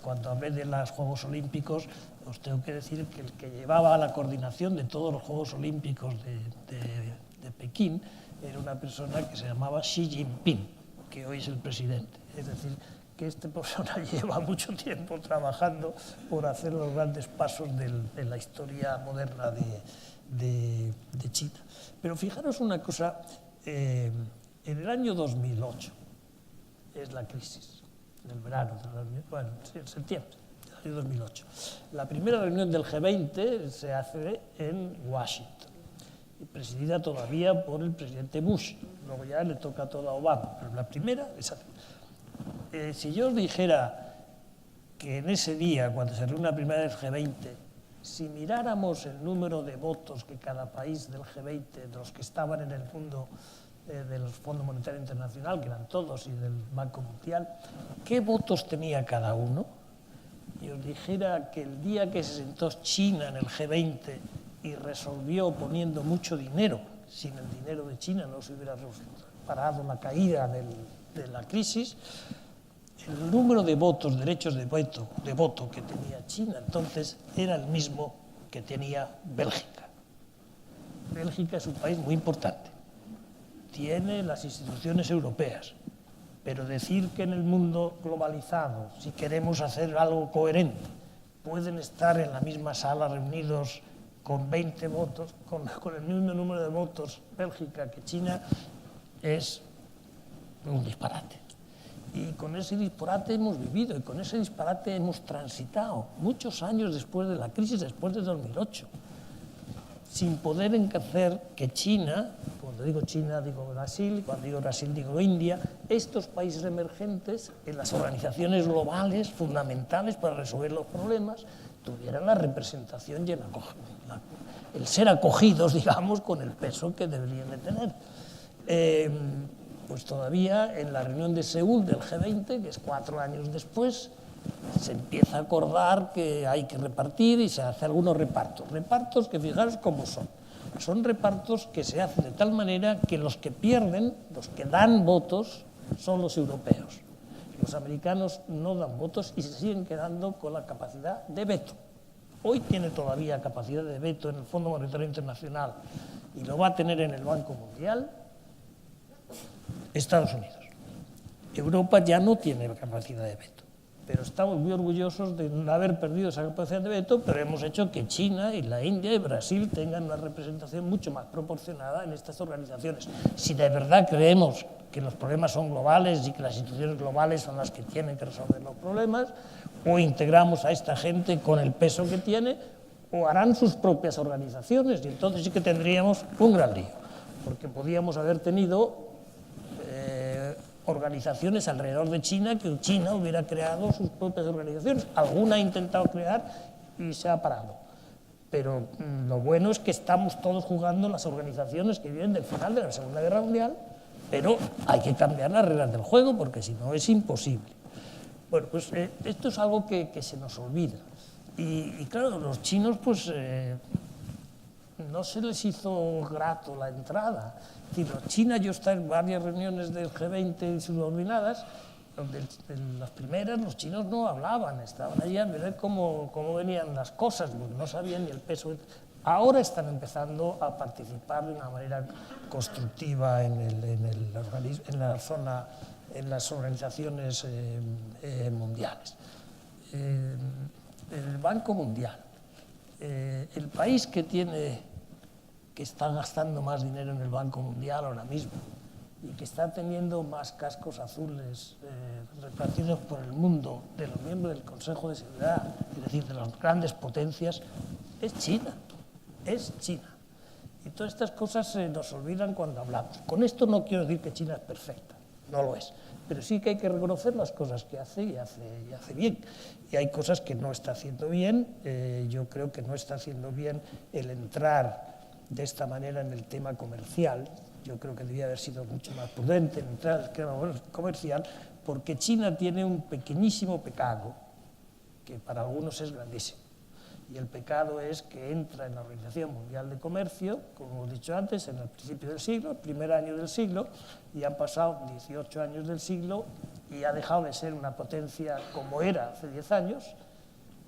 Cuando hablé de los Juegos Olímpicos, os tengo que decir que el que llevaba la coordinación de todos los Juegos Olímpicos de Pekín era una persona que se llamaba Xi Jinping, que hoy es el presidente. Es decir, que esta persona lleva mucho tiempo trabajando por hacer los grandes pasos de la historia moderna de China. Pero fijaros una cosa, en el año 2008 es la crisis, en el verano, en septiembre del año 2008. La primera reunión del G20 se hace en Washington, presidida todavía por el presidente Bush, luego ya le toca todo a Obama, pero la primera es así. Si yo os dijera que en ese día, cuando se reúne la primera del G20, si miráramos el número de votos que cada país del G20, de los que estaban en el fondo del Fondo Monetario Internacional, que eran todos, y del Banco Mundial, ¿qué votos tenía cada uno? Y os dijera que el día que se sentó China en el G20 y resolvió poniendo mucho dinero, sin el dinero de China no se hubiera parado la caída de la crisis, el número de votos, derechos de voto que tenía China entonces era el mismo que tenía Bélgica. Bélgica es un país muy importante, tiene las instituciones europeas, pero decir que en el mundo globalizado, si queremos hacer algo coherente, pueden estar en la misma sala reunidos con 20 votos, con el mismo número de votos Bélgica que China, es un disparate. Y con ese disparate hemos vivido, y con ese disparate hemos transitado muchos años después de la crisis, después de 2008, sin poder hacer que China, cuando digo China digo Brasil, cuando digo Brasil digo India, estos países emergentes en las organizaciones globales fundamentales para resolver los problemas, tuvieran la representación y el ser acogidos, digamos, con el peso que deberían de tener. Pues todavía en la reunión de Seúl del G20, que es 4 años después, se empieza a acordar que hay que repartir y se hace algunos repartos. Repartos que fijaros cómo son. son repartos que se hacen de tal manera que los que pierden, los que dan votos, son los europeos. Los americanos no dan votos y se siguen quedando con la capacidad de veto. Hoy tiene todavía capacidad de veto en el Fondo Monetario Internacional y lo va a tener en el Banco Mundial Estados Unidos. Europa ya no tiene capacidad de veto, pero estamos muy orgullosos de no haber perdido esa capacidad de veto, pero hemos hecho que China y la India y Brasil tengan una representación mucho más proporcionada en estas organizaciones. Si de verdad creemos que los problemas son globales y que las instituciones globales son las que tienen que resolver los problemas, o integramos a esta gente con el peso que tiene, o harán sus propias organizaciones, y entonces sí que tendríamos un gran lío, porque podíamos haber tenido organizaciones alrededor de China, que China hubiera creado sus propias organizaciones. Alguna ha intentado crear y se ha parado. Pero lo bueno es que estamos todos jugando las organizaciones que vienen del final de la Segunda Guerra Mundial, pero hay que cambiar las reglas del juego porque si no es imposible. Bueno, pues esto es algo que se nos olvida. Y claro, los chinos pues no se les hizo grato la entrada. China, yo estaba en varias reuniones del G20 y subordinadas, donde en las primeras los chinos no hablaban, estaban allí a ver cómo venían las cosas, porque no sabían ni el peso. Ahora están empezando a participar de una manera constructiva en las organizaciones mundiales. El Banco Mundial, el país que está gastando más dinero en el Banco Mundial ahora mismo y que está teniendo más cascos azules repartidos por el mundo de los miembros del Consejo de Seguridad, es decir, de las grandes potencias, es China. Es China. Y todas estas cosas se nos olvidan cuando hablamos. Con esto no quiero decir que China es perfecta, no lo es, pero sí que hay que reconocer las cosas que hace y hace bien. Y hay cosas que no está haciendo bien. Yo creo que no está haciendo bien el entrar de esta manera en el tema comercial. Yo creo que debía haber sido mucho más prudente en entrar en el tema comercial, porque China tiene un pequeñísimo pecado, que para algunos es grandísimo. Y el pecado es que entra en la Organización Mundial de Comercio, como hemos dicho antes, en el principio del siglo, el primer año del siglo, y han pasado 18 años del siglo y ha dejado de ser una potencia como era hace 10 años,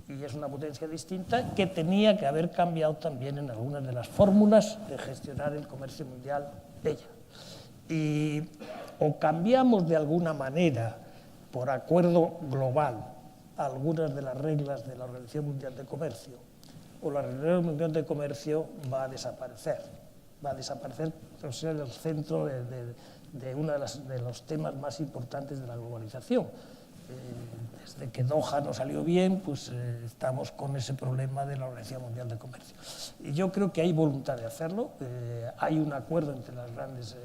y es una potencia distinta que tenía que haber cambiado también en algunas de las fórmulas de gestionar el comercio mundial ella. Y o cambiamos de alguna manera, por acuerdo global, algunas de las reglas de la Organización Mundial de Comercio, o la Organización Mundial de Comercio va a desaparecer. Va a desaparecer, o sea, el centro de uno de los temas más importantes de la globalización. Desde que Doha no salió bien, pues estamos con ese problema de la Organización Mundial de Comercio. Y yo creo que hay voluntad de hacerlo, hay un acuerdo entre las grandes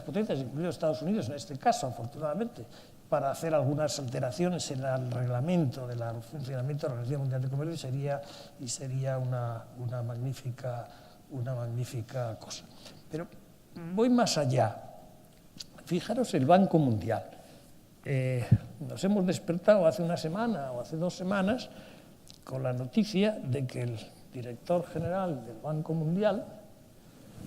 potencias, incluido Estados Unidos en este caso, afortunadamente, para hacer algunas alteraciones en el reglamento del funcionamiento de la Organización Mundial de Comercio sería una magnífica cosa. Pero voy más allá. Fijaros el Banco Mundial. Nos hemos despertado hace una semana o hace 2 semanas con la noticia de que el director general del Banco Mundial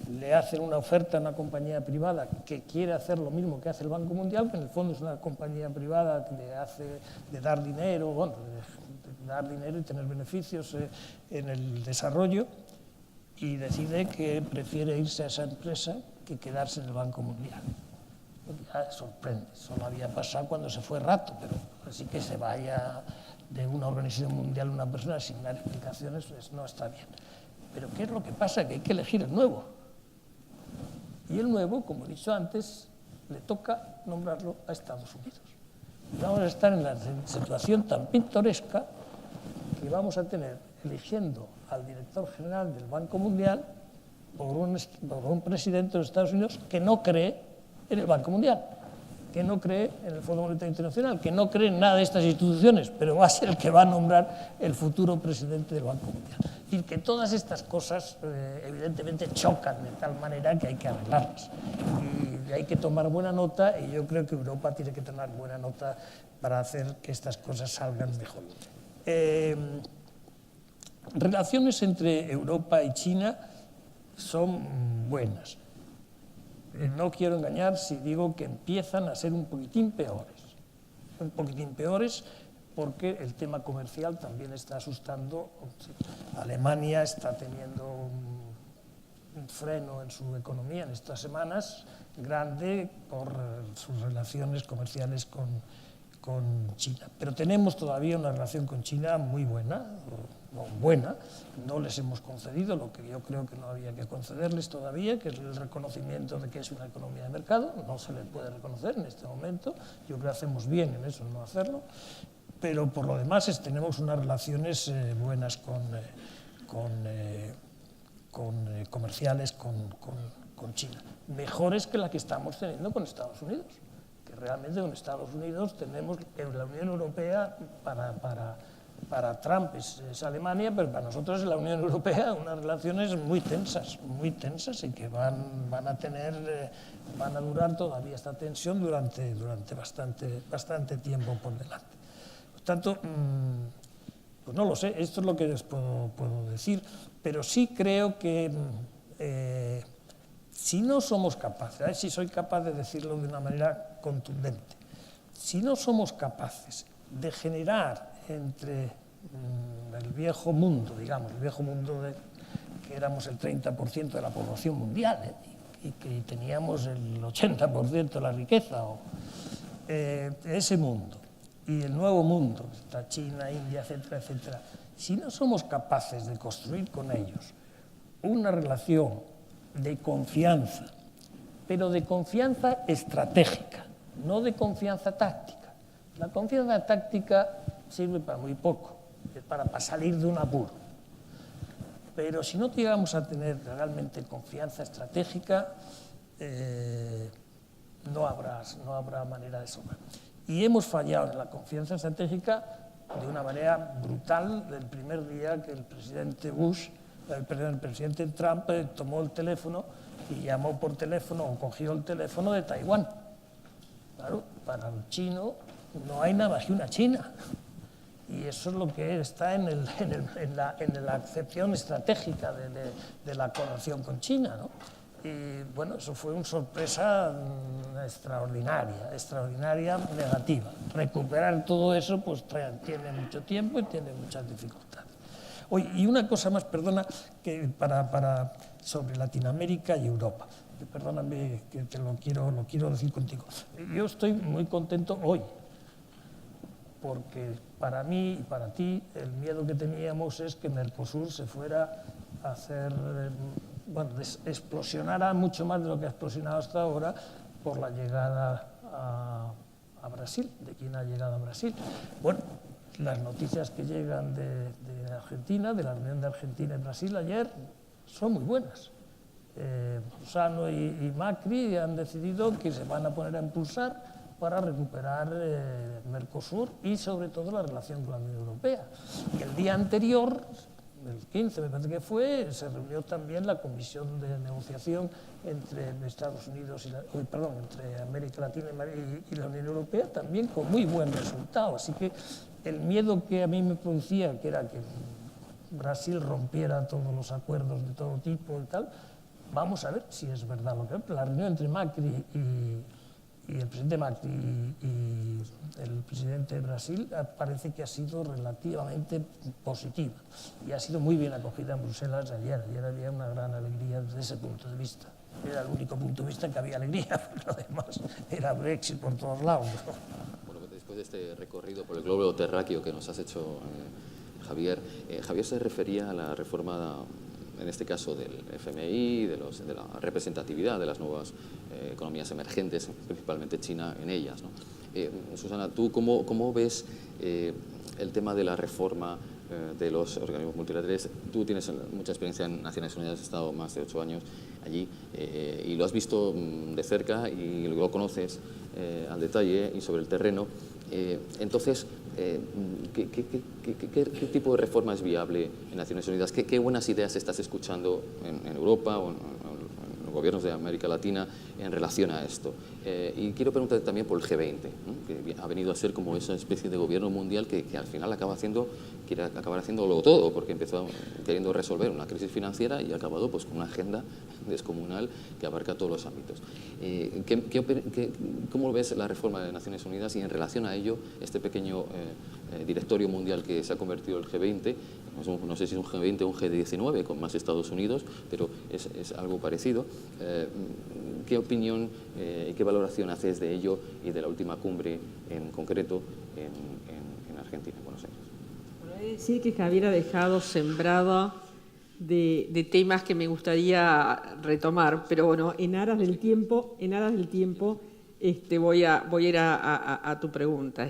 le hacen una oferta a una compañía privada que quiere hacer lo mismo que hace el Banco Mundial, que en el fondo es una compañía privada que le hace de dar dinero, bueno, de dar dinero y tener beneficios en el desarrollo, y decide que prefiere irse a esa empresa que quedarse en el Banco Mundial. Ya sorprende, solo había pasado cuando se fue Rato, pero así que se vaya de una organización mundial una persona sin dar explicaciones, pues no está bien. Pero ¿qué es lo que pasa? Que hay que elegir el nuevo. Y el nuevo, como he dicho antes, le toca nombrarlo a Estados Unidos. Y vamos a estar en la situación tan pintoresca que vamos a tener eligiendo al director general del Banco Mundial por un presidente de los Estados Unidos que no cree en el Banco Mundial, que no cree en el Fondo Monetario Internacional, que no cree en nada de estas instituciones, pero va a ser el que va a nombrar el futuro presidente del Banco Mundial. Y que todas estas cosas evidentemente chocan de tal manera que hay que arreglarlas. Y hay que tomar buena nota, y yo creo que Europa tiene que tomar buena nota para hacer que estas cosas salgan mejor. Relaciones entre Europa y China son buenas. No quiero engañar si digo que empiezan a ser un poquitín peores porque el tema comercial también está asustando. Alemania está teniendo un freno en su economía en estas semanas grande por sus relaciones comerciales con China. Pero tenemos todavía una relación con China muy buena, no les hemos concedido lo que yo creo que no había que concederles todavía, que es el reconocimiento de que es una economía de mercado. No se les puede reconocer en este momento, yo creo que hacemos bien en eso, no hacerlo, pero por lo demás tenemos unas relaciones buenas comerciales con China, mejores que la que estamos teniendo con Estados Unidos, que realmente con Estados Unidos tenemos la Unión Europea para Trump es Alemania, pero para nosotros es la Unión Europea unas relaciones muy tensas y que van a durar todavía esta tensión durante bastante tiempo por delante. Por tanto, pues no lo sé, esto es lo que les puedo decir, pero sí creo que si no somos capaces, a ver si soy capaz de decirlo de una manera contundente, si no somos capaces de generar entre el viejo mundo, digamos, el viejo mundo que éramos el 30% de la población mundial y que teníamos el 80% de la riqueza, ese mundo y el nuevo mundo, está China, India, etcétera, etcétera, si no somos capaces de construir con ellos una relación de confianza, pero de confianza estratégica, no de confianza táctica. La confianza táctica sirve para muy poco, para salir de un apuro. Pero si no llegamos a tener realmente confianza estratégica, no habrá manera de sobrar. Y hemos fallado en la confianza estratégica de una manera brutal del primer día que el presidente Trump tomó el teléfono y llamó por teléfono o cogió el teléfono de Taiwán. Claro, para el chino no hay nada más que una China. Y eso es lo que está en la acepción estratégica de la relación con China, ¿no? Y bueno, eso fue una sorpresa extraordinaria, negativa. Recuperar todo eso pues tiene mucho tiempo y tiene muchas dificultades. Oye, y una cosa más, perdona, que sobre Latinoamérica y Europa. Perdóname que lo quiero decir contigo. Yo estoy muy contento hoy, porque para mí y para ti el miedo que teníamos es que Mercosur se fuera a hacer, explosionara mucho más de lo que ha explosionado hasta ahora por la llegada a Brasil, de quien ha llegado a Brasil. Bueno, las noticias que llegan de Argentina, de la reunión de Argentina y Brasil ayer, son muy buenas. Bolsonaro y Macri han decidido que se van a poner a impulsar para recuperar Mercosur y sobre todo la relación con la Unión Europea. Y el día anterior, el 15 me parece que fue, se reunió también la comisión de negociación entre Estados Unidos entre América Latina y la Unión Europea, también con muy buen resultado. Así que el miedo que a mí me producía, que era que Brasil rompiera todos los acuerdos de todo tipo y tal, vamos a ver si es verdad lo que la reunión entre Macri y el presidente Macri y el presidente de Brasil parece que ha sido relativamente positiva y ha sido muy bien acogida en Bruselas ayer. Ayer había una gran alegría desde ese punto de vista. Era el único punto de vista en que había alegría, pero además era Brexit por todos lados, ¿no? Bueno, después de este recorrido por el globo terráqueo que nos has hecho, Javier, Javier se refería a la reforma, en este caso del FMI, de la representatividad de las nuevas economías emergentes, principalmente China en ellas, ¿no? Susana, ¿tú cómo ves el tema de la reforma de los organismos multilaterales? Tú tienes mucha experiencia en Naciones Unidas, has estado más de 8 años allí y lo has visto de cerca y lo conoces al detalle y sobre el terreno. Entonces, ¿qué tipo de reforma es viable en Naciones Unidas? ¿Qué buenas ideas estás escuchando en Europa o en gobiernos de América Latina en relación a esto. Y quiero preguntarte también por el G20, ¿no? Que ha venido a ser como esa especie de gobierno mundial que al final quiere acabar haciéndolo todo, porque empezó queriendo resolver una crisis financiera y ha acabado pues, con una agenda descomunal que abarca todos los ámbitos. ¿Cómo ves la reforma de Naciones Unidas y en relación a ello este pequeño directorio mundial que se ha convertido el G20? No sé si es un G20 o un G19 con más Estados Unidos, pero es algo parecido. ¿Qué opinión y qué valoración haces de ello y de la última cumbre en concreto en Argentina, en Buenos Aires? Bueno, he de decir que Javier ha dejado sembrado de temas que me gustaría retomar, pero bueno, en aras del tiempo voy a ir a tu pregunta.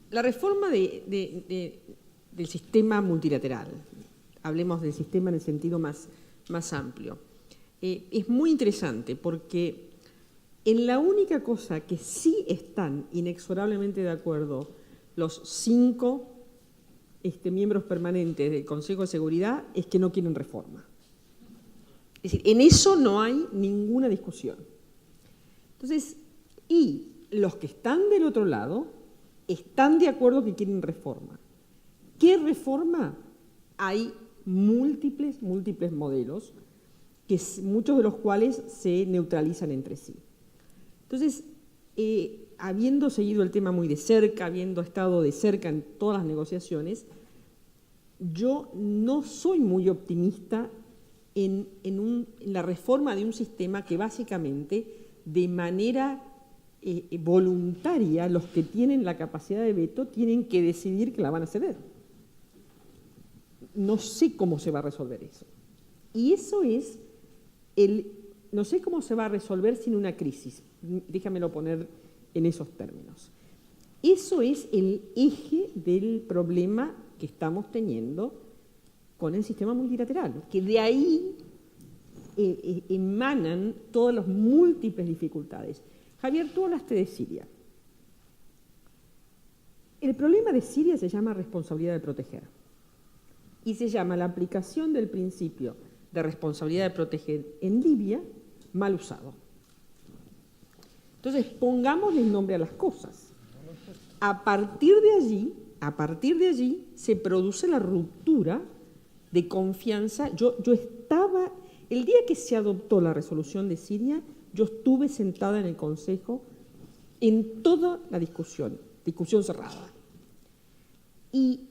La reforma del sistema multilateral, hablemos del sistema en el sentido más amplio, es muy interesante porque en la única cosa que sí están inexorablemente de acuerdo los 5 miembros permanentes del Consejo de Seguridad es que no quieren reforma. Es decir, en eso no hay ninguna discusión. Entonces, y los que están del otro lado están de acuerdo que quieren reforma. ¿Qué reforma? Hay múltiples modelos, muchos de los cuales se neutralizan entre sí. Entonces, habiendo seguido el tema muy de cerca, habiendo estado de cerca en todas las negociaciones, yo no soy muy optimista en la reforma de un sistema que básicamente de manera voluntaria los que tienen la capacidad de veto tienen que decidir que la van a ceder. No sé cómo se va a resolver eso. Y eso es no sé cómo se va a resolver sin una crisis. Déjamelo poner en esos términos. Eso es el eje del problema que estamos teniendo con el sistema multilateral, que de ahí emanan todas las múltiples dificultades. Javier, tú hablaste de Siria. El problema de Siria se llama responsabilidad de proteger y se llama la aplicación del principio de responsabilidad de proteger en Libia mal usado. Entonces, pongámosle nombre a las cosas. A partir de allí se produce la ruptura de confianza. Yo estaba, el día que se adoptó la resolución de Siria, yo estuve sentada en el Consejo en toda la discusión cerrada. Y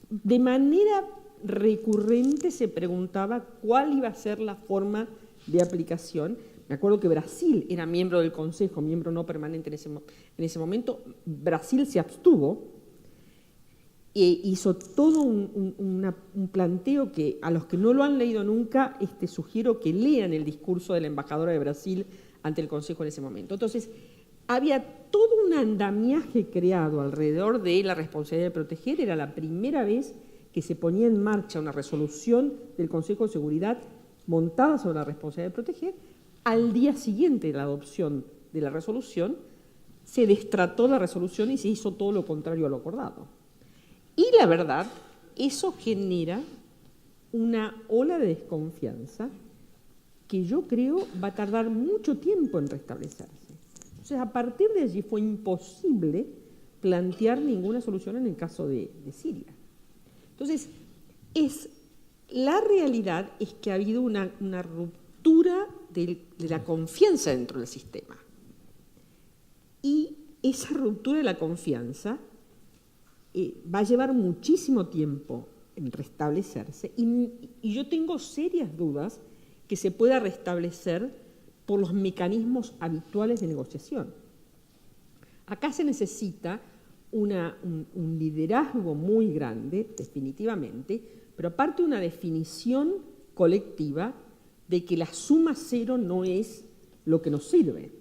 de manera recurrente se preguntaba cuál iba a ser la forma de aplicación. Me acuerdo que Brasil era miembro del Consejo, miembro no permanente en ese momento. Brasil se abstuvo e hizo todo un planteo que a los que no lo han leído nunca sugiero que lean el discurso de la embajadora de Brasil ante el Consejo en ese momento. Entonces, había todo un andamiaje creado alrededor de la responsabilidad de proteger. Era la primera vez que se ponía en marcha una resolución del Consejo de Seguridad montada sobre la responsabilidad de proteger. Al día siguiente de la adopción de la resolución, se destrató la resolución y se hizo todo lo contrario a lo acordado. Y la verdad, eso genera una ola de desconfianza que yo creo va a tardar mucho tiempo en restablecerse. Entonces, a partir de allí fue imposible plantear ninguna solución en el caso de Siria. Entonces, la realidad es que ha habido una ruptura de la confianza dentro del sistema. Y esa ruptura de la confianza va a llevar muchísimo tiempo en restablecerse y yo tengo serias dudas que se pueda restablecer por los mecanismos habituales de negociación. Acá se necesita un liderazgo muy grande, definitivamente, pero aparte una definición colectiva de que la suma cero no es lo que nos sirve.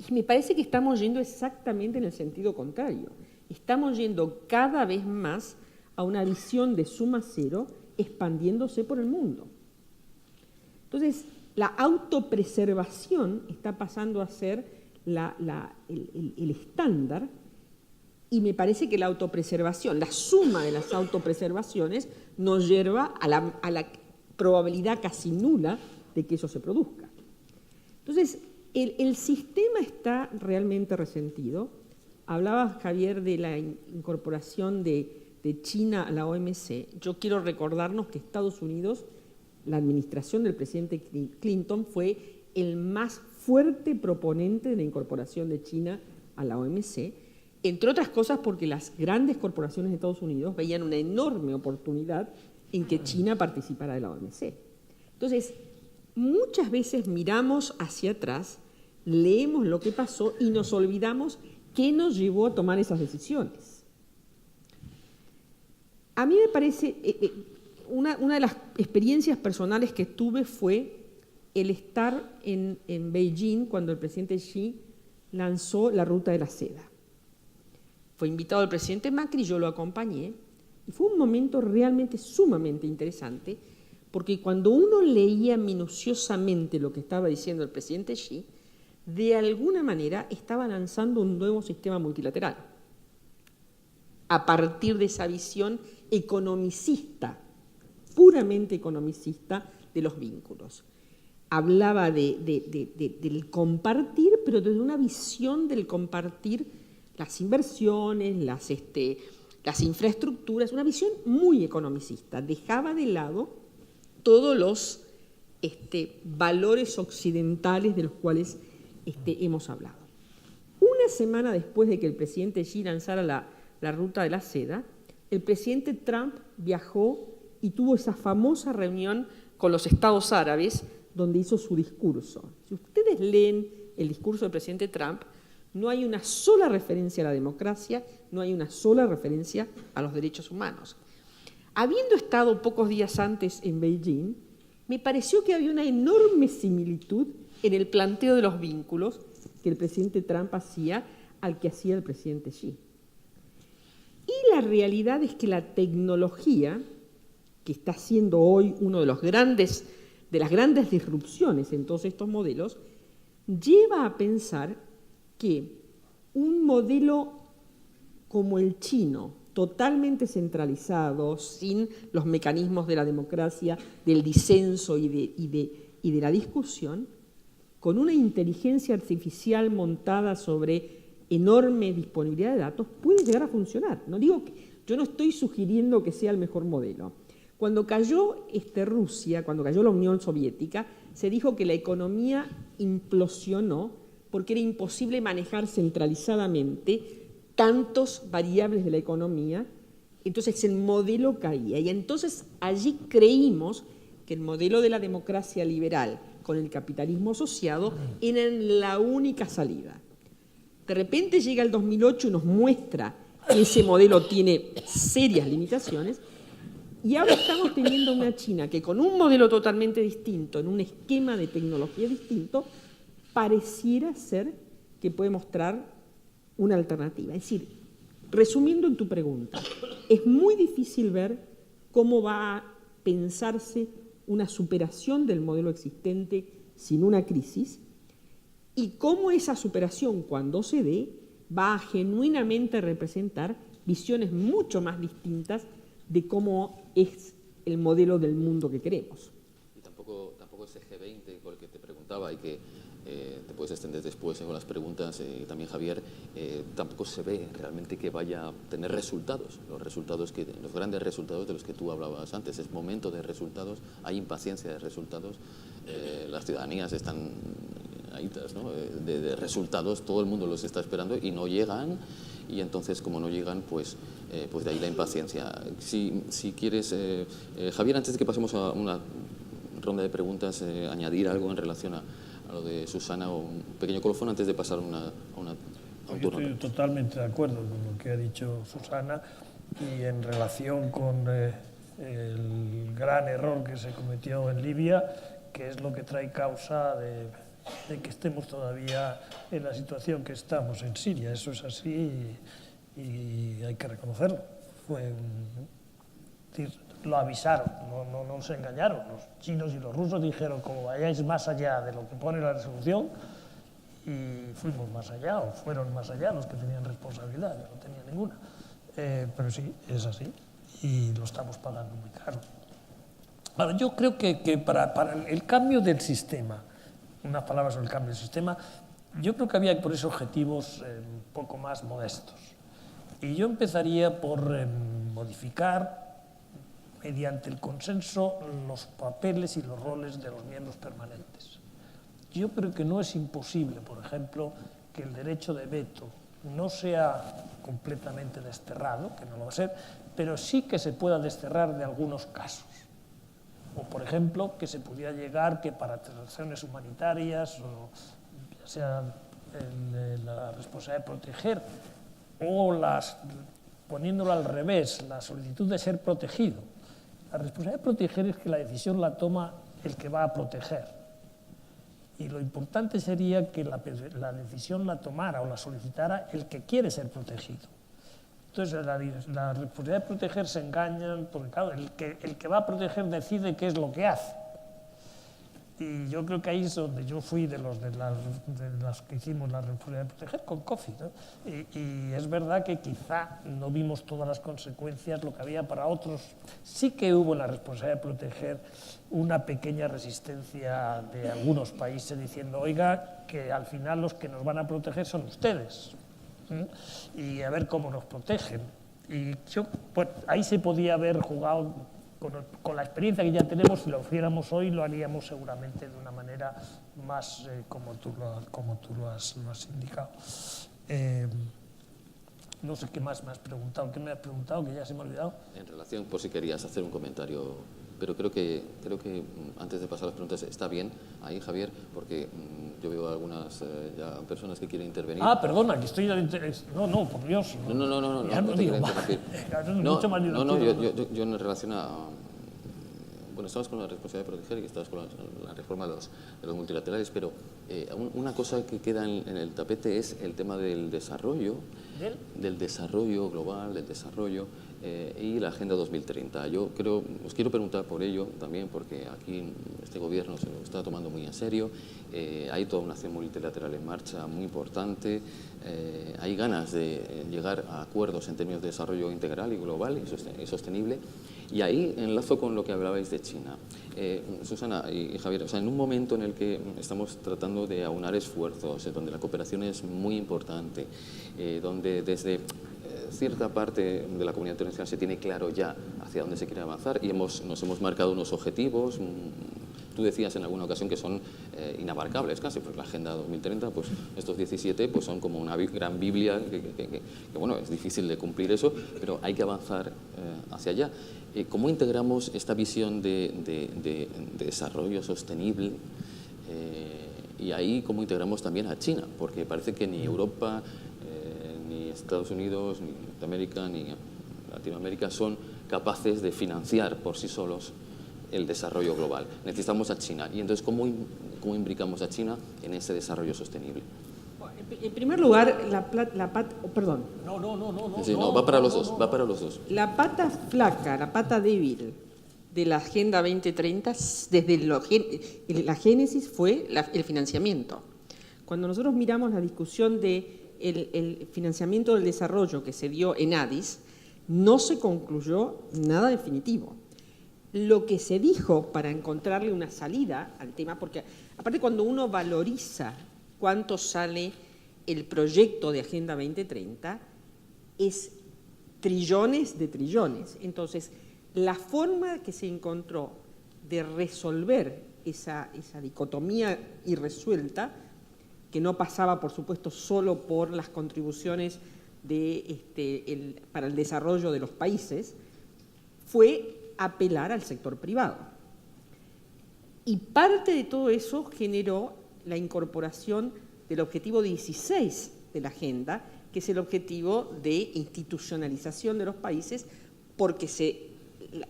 Y me parece que estamos yendo exactamente en el sentido contrario. Estamos yendo cada vez más a una visión de suma cero expandiéndose por el mundo. Entonces, la autopreservación está pasando a ser el estándar y me parece que la autopreservación, la suma de las autopreservaciones nos lleva a la probabilidad casi nula de que eso se produzca. Entonces, el sistema está realmente resentido. Hablaba Javier de la incorporación de China a la OMC. Yo quiero recordarnos que Estados Unidos, la administración del presidente Clinton, fue el más fuerte proponente de la incorporación de China a la OMC, entre otras cosas porque las grandes corporaciones de Estados Unidos veían una enorme oportunidad en que China participara de la OMC. Entonces, muchas veces miramos hacia atrás, leemos lo que pasó y nos olvidamos qué nos llevó a tomar esas decisiones. A mí me parece, una de las experiencias personales que tuve fue el estar en Beijing cuando el presidente Xi lanzó la Ruta de la Seda. Fue invitado el presidente Macri, yo lo acompañé, y fue un momento realmente sumamente interesante, porque cuando uno leía minuciosamente lo que estaba diciendo el presidente Xi, de alguna manera estaba lanzando un nuevo sistema multilateral, a partir de esa visión economicista, puramente economicista de los vínculos. Hablaba del compartir, pero desde una visión del compartir las inversiones, las infraestructuras, una visión muy economicista. Dejaba de lado todos los valores occidentales de los cuales hemos hablado. Una semana después de que el presidente Xi lanzara la Ruta de la Seda, el presidente Trump viajó y tuvo esa famosa reunión con los Estados Árabes, donde hizo su discurso. Si ustedes leen el discurso del presidente Trump, no hay una sola referencia a la democracia, no hay una sola referencia a los derechos humanos. Habiendo estado pocos días antes en Beijing, me pareció que había una enorme similitud en el planteo de los vínculos que el presidente Trump hacía al que hacía el presidente Xi. Y la realidad es que la tecnología, que está siendo hoy uno de las grandes disrupciones en todos estos modelos, lleva a pensar que un modelo como el chino, totalmente centralizado, sin los mecanismos de la democracia, del disenso y de la discusión, con una inteligencia artificial montada sobre enorme disponibilidad de datos, puede llegar a funcionar. Yo no estoy sugiriendo que sea el mejor modelo. Cuando cayó Rusia, cuando cayó la Unión Soviética, se dijo que la economía implosionó porque era imposible manejar centralizadamente tantos variables de la economía, entonces el modelo caía. Y entonces allí creímos que el modelo de la democracia liberal con el capitalismo asociado eran la única salida. De repente llega el 2008 y nos muestra que ese modelo tiene serias limitaciones, y ahora estamos teniendo una China que con un modelo totalmente distinto, en un esquema de tecnología distinto, pareciera ser que puede mostrar una alternativa. Es decir, resumiendo en tu pregunta, es muy difícil ver cómo va a pensarse una superación del modelo existente sin una crisis y cómo esa superación, cuando se dé, va a genuinamente representar visiones mucho más distintas de cómo es el modelo del mundo que queremos. Y tampoco ese G20 con el que te preguntaba y que te puedes extender después con las preguntas, también Javier, tampoco se ve realmente que vaya a tener resultados, los grandes resultados de los que tú hablabas antes. Es momento de resultados, hay impaciencia de resultados, las ciudadanías están ahitas, ¿no? de resultados, todo el mundo los está esperando y no llegan, y entonces como no llegan, pues de ahí la impaciencia. Si quieres, Javier, antes de que pasemos a una ronda de preguntas, añadir algo en relación a lo de Susana, o un pequeño colofón antes de pasar a un turno. Estoy totalmente de acuerdo con lo que ha dicho Susana, y en relación con el gran error que se cometió en Libia, que es lo que trae causa de que estemos todavía en la situación que estamos en Siria. Eso es así y hay que reconocerlo. Lo avisaron, no se engañaron. Los chinos y los rusos dijeron, como vayáis más allá de lo que pone la resolución, y fuimos más allá, o fueron más allá los que tenían responsabilidad, yo no tenía ninguna. Pero sí, es así, y lo estamos pagando muy caro. Ahora, yo creo que para el cambio del sistema, unas palabras sobre el cambio del sistema, yo creo que había que ponerse objetivos un poco más modestos. Y yo empezaría por modificar, mediante el consenso, los papeles y los roles de los miembros permanentes. Yo creo que no es imposible, por ejemplo, que el derecho de veto no sea completamente desterrado, que no lo va a ser, pero sí que se pueda desterrar de algunos casos. O, por ejemplo, que se pudiera llegar que para transacciones humanitarias, o ya sea la responsabilidad de proteger, o poniéndolo al revés, la solicitud de ser protegido. La responsabilidad de proteger es que la decisión la toma el que va a proteger. Y lo importante sería que la decisión la tomara o la solicitara el que quiere ser protegido. Entonces, la responsabilidad de proteger se engañan, porque claro, el que va a proteger decide qué es lo que hace. Y yo creo que ahí es donde yo fui de las que hicimos la responsabilidad de proteger con COFI, ¿no? Y es verdad que quizá no vimos todas las consecuencias, lo que había para otros. Sí que hubo en la responsabilidad de proteger una pequeña resistencia de algunos países diciendo, oiga, que al final los que nos van a proteger son ustedes. Y a ver cómo nos protegen. Y yo, pues, ahí se podía haber jugado con la experiencia que ya tenemos. Si lo hiciéramos hoy, lo haríamos seguramente de una manera más como tú lo has indicado. No sé qué más me has preguntado. ¿Qué me has preguntado? Que ya se me ha olvidado. En relación, por si querías hacer un comentario, pero creo que antes de pasar a las preguntas está bien ahí, Javier, porque yo veo algunas ya personas que quieren intervenir. Ah, perdona, que estoy... No, por Dios. No te quiero interrumpir. Yo en relación a... Bueno, estamos con la responsabilidad de proteger y estamos con la reforma de los multilaterales, pero una cosa que queda en el tapete es el tema del desarrollo, del desarrollo global, del desarrollo y la Agenda 2030. Yo os quiero preguntar por ello también, porque aquí este gobierno se lo está tomando muy en serio, hay toda una acción multilateral en marcha muy importante, hay ganas de llegar a acuerdos en términos de desarrollo integral y global y sostenible. Y ahí enlazo con lo que hablabais de China. Susana y Javier, o sea, en un momento en el que estamos tratando de aunar esfuerzos, donde la cooperación es muy importante, donde desde cierta parte de la comunidad internacional se tiene claro ya hacia dónde se quiere avanzar y nos hemos marcado unos objetivos. Tú decías en alguna ocasión que son inabarcables casi, porque la Agenda 2030, pues estos 17 pues son como una gran Biblia que bueno, es difícil de cumplir eso, pero hay que avanzar hacia allá. ¿Cómo integramos esta visión de desarrollo sostenible? Y ahí, ¿cómo integramos también a China? Porque parece que ni Europa, ni Estados Unidos, ni Norteamérica, ni Latinoamérica son capaces de financiar por sí solos el desarrollo global. Necesitamos a China. Y entonces, ¿cómo imbricamos a China en ese desarrollo sostenible? En primer lugar, perdón. No, va para los dos. La pata flaca, la pata débil de la Agenda 2030, desde la génesis fue el financiamiento. Cuando nosotros miramos la discusión del financiamiento del desarrollo que se dio en Addis, no se concluyó nada definitivo. Lo que se dijo para encontrarle una salida al tema, porque aparte cuando uno valoriza cuánto sale el proyecto de Agenda 2030, es trillones de trillones. Entonces, la forma que se encontró de resolver esa dicotomía irresuelta, que no pasaba, por supuesto, solo por las contribuciones para el desarrollo de los países, fue apelar al sector privado. Y parte de todo eso generó la incorporación del objetivo 16 de la agenda, que es el objetivo de institucionalización de los países, porque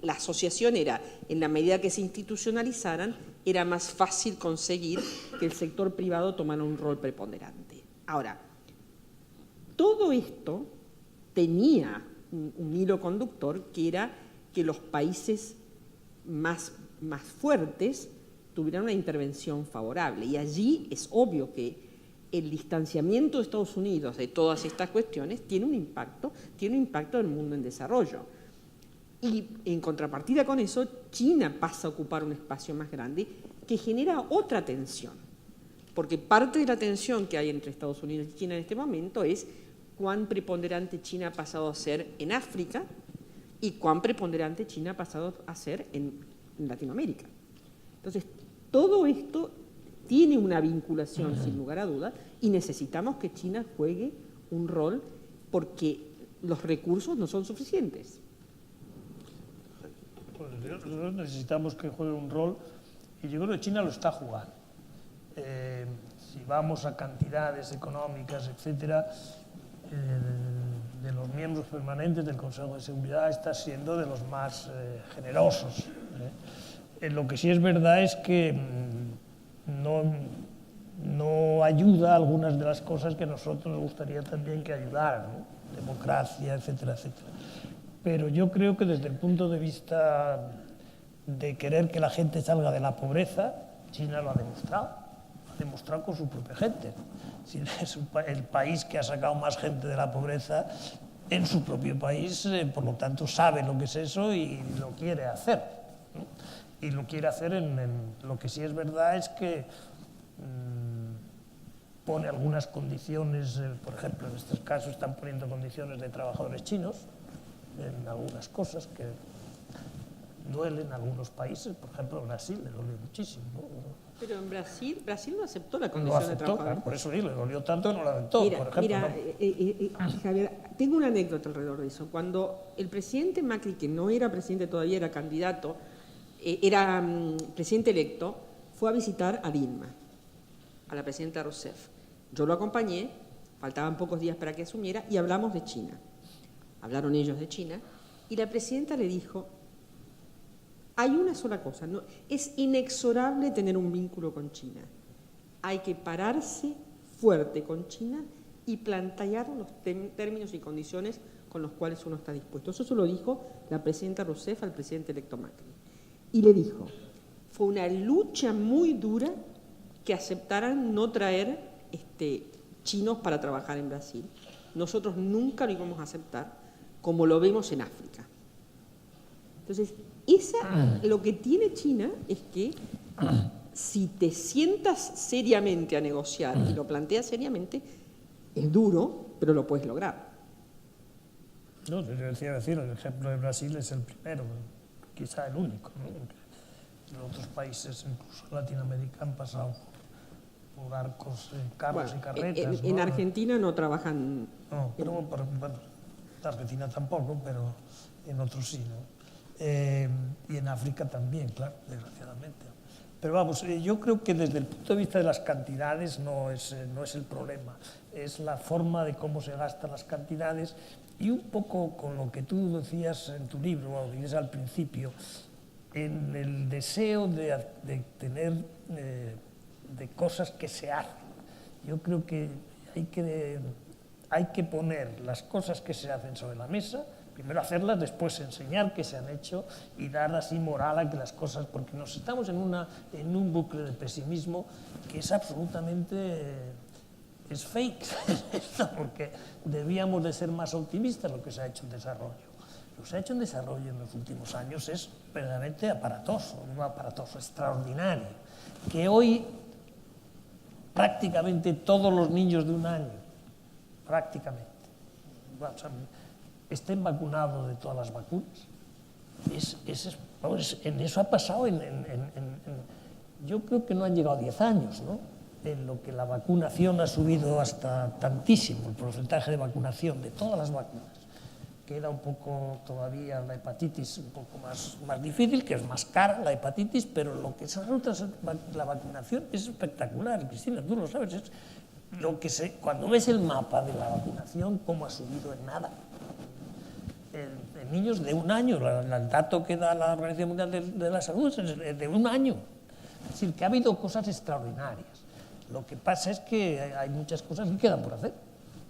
la asociación era, en la medida que se institucionalizaran, era más fácil conseguir que el sector privado tomara un rol preponderante. Ahora, todo esto tenía un hilo conductor, que era que los países más fuertes tuvieran una intervención favorable. Y allí es obvio que el distanciamiento de Estados Unidos de todas estas cuestiones tiene un impacto en el mundo en desarrollo. Y en contrapartida con eso, China pasa a ocupar un espacio más grande que genera otra tensión. Porque parte de la tensión que hay entre Estados Unidos y China en este momento es cuán preponderante China ha pasado a ser en África y cuán preponderante China ha pasado a ser en Latinoamérica. Entonces, todo esto tiene una vinculación, sin lugar a dudas, y necesitamos que China juegue un rol porque los recursos no son suficientes. Pues nosotros necesitamos que juegue un rol, y yo creo que China lo está jugando. Si vamos a cantidades económicas, etcétera, de los miembros permanentes del Consejo de Seguridad está siendo de los más generosos. Lo que sí es verdad es que no ayuda a algunas de las cosas que a nosotros nos gustaría también que ayudaran, ¿no? Democracia, etcétera, etcétera. Pero yo creo que desde el punto de vista de querer que la gente salga de la pobreza, China lo ha demostrado con su propia gente. Es el país que ha sacado más gente de la pobreza en su propio país, por lo tanto sabe lo que es eso y lo quiere hacer, ¿no? Y lo quiere hacer lo que sí es verdad es que pone algunas condiciones, por ejemplo, en estos casos están poniendo condiciones de trabajadores chinos en algunas cosas que duelen en algunos países, por ejemplo Brasil le dolió muchísimo, ¿no? Pero en Brasil no aceptó la No condición aceptó, de trabajador. claro, por eso sí, le dolió tanto que no la aceptó, Mira, por ejemplo. Javier, tengo una anécdota alrededor de eso. Cuando el presidente Macri, que no era presidente todavía, era candidato, era presidente electo, fue a visitar a Dilma, a la presidenta Rousseff. Yo lo acompañé, faltaban pocos días para que asumiera, y hablamos de China. Hablaron ellos de China, y la presidenta le dijo: hay una sola cosa, no, es inexorable tener un vínculo con China. Hay que pararse fuerte con China y plantear los términos y condiciones con los cuales uno está dispuesto. Eso se lo dijo la presidenta Rousseff al presidente electo Macri. Y le dijo, fue una lucha muy dura que aceptaran no traer chinos para trabajar en Brasil. Nosotros nunca lo íbamos a aceptar, como lo vemos en África. Entonces, lo que tiene China es que si te sientas seriamente a negociar y lo planteas seriamente, es duro, pero lo puedes lograr. No, yo decía decir, el ejemplo de Brasil es el primero, quizá el único, ¿no? En otros países, incluso Latinoamérica, han pasado por barcos, carros y carretas. En Argentina no trabajan... No, pero bueno, en Argentina tampoco, pero en otros sí, ¿no? Y en África también, claro, desgraciadamente. Pero vamos, yo creo que desde el punto de vista de las cantidades no es el problema, es la forma de cómo se gastan las cantidades y un poco con lo que tú decías en tu libro, o dices al principio, en el deseo de tener de cosas que se hacen. Yo creo que hay que poner las cosas que se hacen sobre la mesa, primero hacerlas, después enseñar que se han hecho y dar así moral a que las cosas, porque nos estamos en un bucle de pesimismo que es absolutamente es fake, porque debíamos de ser más optimistas lo que se ha hecho en desarrollo. Lo que se ha hecho en desarrollo en los últimos años es verdaderamente aparatoso, extraordinario, que hoy prácticamente todos los niños de un año, prácticamente, estén vacunados de todas las vacunas. En eso ha pasado, yo creo que no han llegado 10 años, ¿no? En lo que la vacunación ha subido hasta tantísimo, el porcentaje de vacunación de todas las vacunas. Queda un poco todavía la hepatitis un poco más difícil, que es más cara la hepatitis, pero lo que resulta la vacunación es espectacular, Cristina, tú lo sabes, cuando ves el mapa de la vacunación, cómo ha subido en nada. En niños de un año, el dato que da la Organización Mundial de la Salud es de un año. Es decir, que ha habido cosas extraordinarias. Lo que pasa es que hay muchas cosas que quedan por hacer,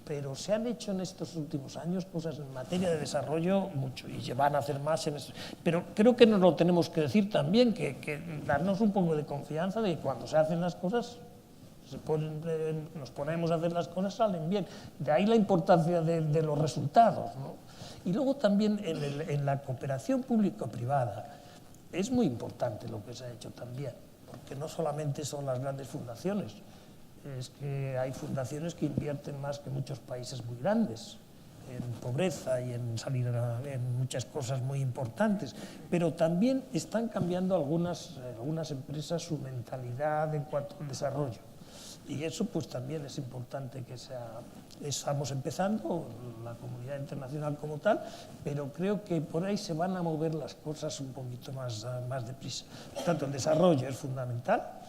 pero se han hecho en estos últimos años cosas en materia de desarrollo mucho y se van a hacer más en eso. Pero creo que nos lo tenemos que decir también, que darnos un poco de confianza de que cuando se hacen las cosas, nos ponemos a hacer las cosas, salen bien. De ahí la importancia de los resultados, ¿no? Y luego también en la cooperación público-privada es muy importante lo que se ha hecho también, porque no solamente son las grandes fundaciones, es que hay fundaciones que invierten más que muchos países muy grandes en pobreza y en salir en muchas cosas muy importantes, pero también están cambiando algunas empresas su mentalidad en cuanto al desarrollo, y eso pues también es importante que estamos empezando, la comunidad internacional como tal, pero creo que por ahí se van a mover las cosas un poquito más deprisa. Por tanto, el desarrollo es fundamental,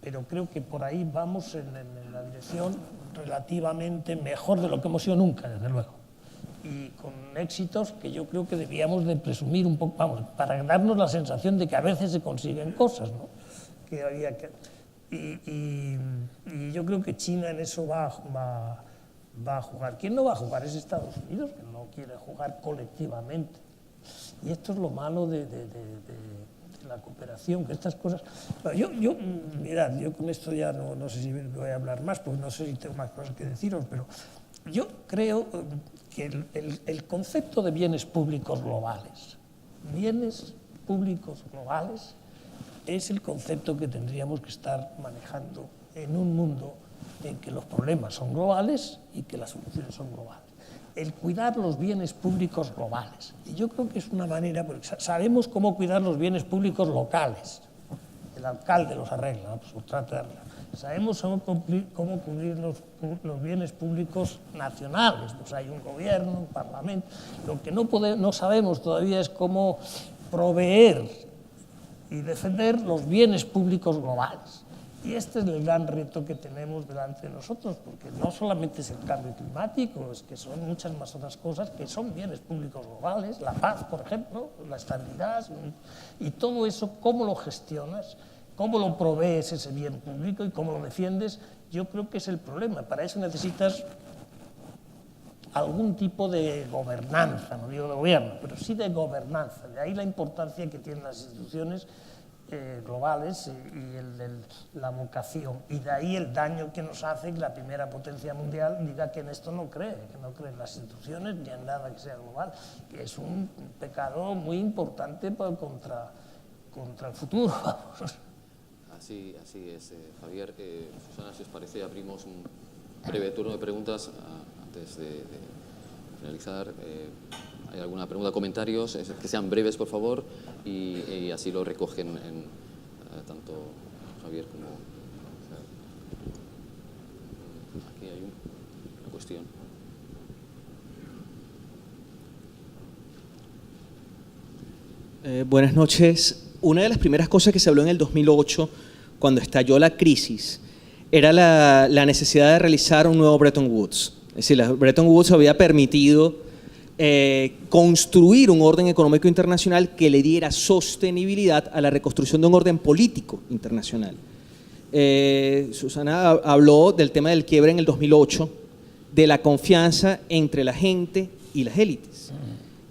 pero creo que por ahí vamos en la dirección relativamente mejor de lo que hemos sido nunca, desde luego, y con éxitos que yo creo que debíamos de presumir un poco, vamos, para darnos la sensación de que a veces se consiguen cosas, ¿no? Que había que... Y yo creo que China en eso va a jugar. ¿Quién no va a jugar? Es Estados Unidos, que no quiere jugar colectivamente. Y esto es lo malo de la cooperación, que estas cosas... Mirad, yo con esto ya no sé si voy a hablar más, pues no sé si tengo más cosas que deciros, pero yo creo que el concepto de bienes públicos globales es el concepto que tendríamos que estar manejando en un mundo en que los problemas son globales y que las soluciones son globales. El cuidar los bienes públicos globales. Y yo creo que es una manera, porque sabemos cómo cuidar los bienes públicos locales. El alcalde los arregla, pues trata de arreglar. Sabemos cómo cubrir los bienes públicos nacionales. Pues hay un gobierno, un parlamento. Lo que no sabemos todavía es cómo proveer y defender los bienes públicos globales. Y este es el gran reto que tenemos delante de nosotros, porque no solamente es el cambio climático, es que son muchas más otras cosas que son bienes públicos globales, la paz, por ejemplo, la estabilidad, y todo eso, cómo lo gestionas, cómo lo provees ese bien público y cómo lo defiendes, yo creo que es el problema. Para eso necesitas algún tipo de gobernanza, no digo de gobierno, pero sí de gobernanza. De ahí la importancia que tienen las instituciones globales y la vocación. Y de ahí el daño que nos hace que la primera potencia mundial diga que en esto no cree, que no cree en las instituciones ni en nada que sea global, que es un pecado muy importante contra el futuro. Así es, Javier. Susana, si os parece, abrimos un breve turno de preguntas antes de finalizar. ¿Hay alguna pregunta, comentarios? Que sean breves, por favor, y así lo recogen tanto Javier como... Aquí hay una cuestión. Buenas noches. Una de las primeras cosas que se habló en el 2008, cuando estalló la crisis, era la necesidad de realizar un nuevo Bretton Woods. Es decir, Bretton Woods había permitido construir un orden económico internacional que le diera sostenibilidad a la reconstrucción de un orden político internacional. Susana habló del tema del quiebre en el 2008, de la confianza entre la gente y las élites.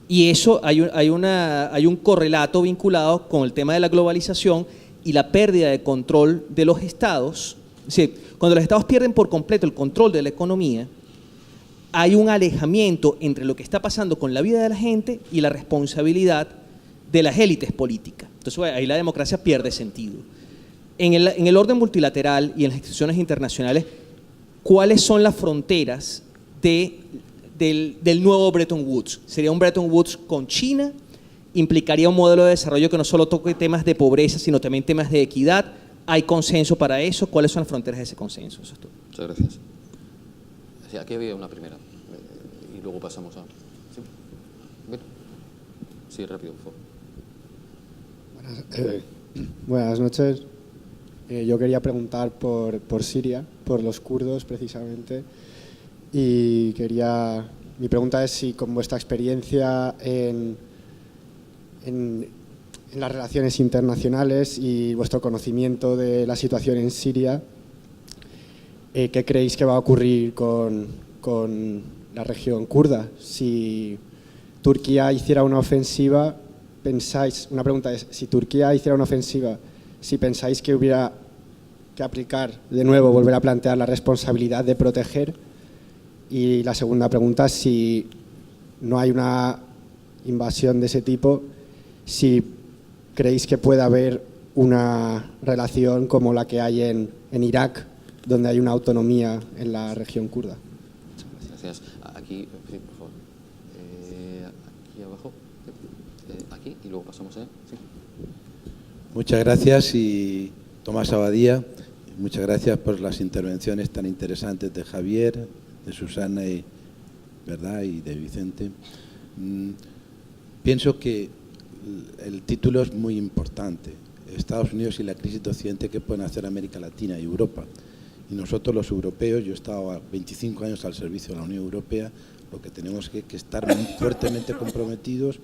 Y eso hay un correlato vinculado con el tema de la globalización y la pérdida de control de los estados. Es decir, cuando los estados pierden por completo el control de la economía, hay un alejamiento entre lo que está pasando con la vida de la gente y la responsabilidad de las élites políticas. Entonces, ahí la democracia pierde sentido. En el orden multilateral y en las instituciones internacionales, ¿cuáles son las fronteras del nuevo Bretton Woods? ¿Sería un Bretton Woods con China? ¿Implicaría un modelo de desarrollo que no solo toque temas de pobreza, sino también temas de equidad? ¿Hay consenso para eso? ¿Cuáles son las fronteras de ese consenso? Eso es todo. Muchas gracias. Sí, aquí había una primera y luego pasamos a... ¿Sí? Bien. Sí, rápido, por favor. Buenas noches. Yo quería preguntar por Siria, por los kurdos precisamente, y mi pregunta es si con vuestra experiencia en las relaciones internacionales y vuestro conocimiento de la situación en Siria, ¿qué creéis que va a ocurrir con la región kurda? Si Turquía hiciera una ofensiva, una pregunta es, si Turquía hiciera una ofensiva, si pensáis que hubiera que aplicar de nuevo, volver a plantear la responsabilidad de proteger. Y la segunda pregunta, si no hay una invasión de ese tipo, si creéis que puede haber una relación como la que hay en Irak, donde hay una autonomía en la región kurda. Gracias. Aquí, sí, por favor. Aquí abajo. Aquí y luego pasamos a... Sí. Muchas gracias, y Tomás Abadía, muchas gracias por las intervenciones tan interesantes de Javier, de Susana y de Vicente. Pienso que el título es muy importante. Estados Unidos y la crisis de Occidente, ¿qué pueden hacer América Latina y Europa? Y nosotros los europeos, yo he estado 25 años al servicio de la Unión Europea, lo que tenemos que estar muy fuertemente comprometidos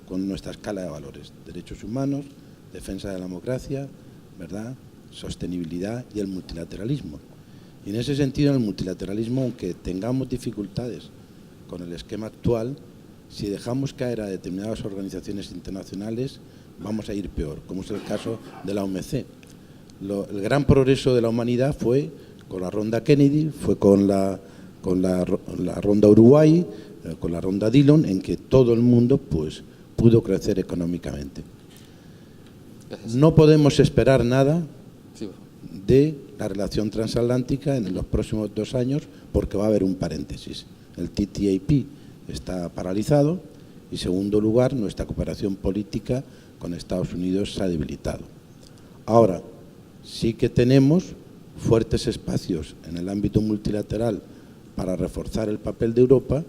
con nuestra escala de valores: derechos humanos, defensa de la democracia, sostenibilidad y el multilateralismo. Y en ese sentido, en el multilateralismo, aunque tengamos dificultades con el esquema actual, si dejamos caer a determinadas organizaciones internacionales, vamos a ir peor, como es el caso de la OMC. El gran progreso de la humanidad fue con la ronda Kennedy, fue con la ronda Uruguay, con la ronda Dillon, en que todo el mundo pues pudo crecer económicamente. Gracias. No podemos esperar nada Sí, de la relación transatlántica en los próximos 2 años, porque va a haber un paréntesis. El TTIP está paralizado y, en segundo lugar, nuestra cooperación política con Estados Unidos se ha debilitado. Ahora, sí que tenemos fuertes espacios en el ámbito multilateral para reforzar el papel de Europa,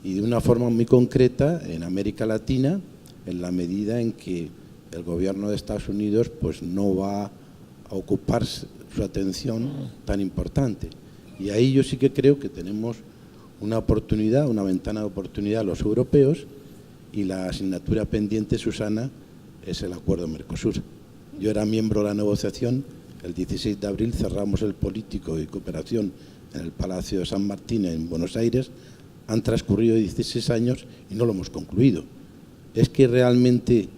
y de una forma muy concreta en América Latina, en la medida en que el gobierno de Estados Unidos pues no va a ocupar su atención tan importante. Y ahí yo sí que creo que tenemos una oportunidad, una ventana de oportunidad los europeos, y la asignatura pendiente, Susana, es el acuerdo Mercosur. Yo era miembro de la negociación, el 16 de abril cerramos el político y cooperación en el Palacio de San Martín en Buenos Aires. Han transcurrido 16 años y no lo hemos concluido. Es que realmente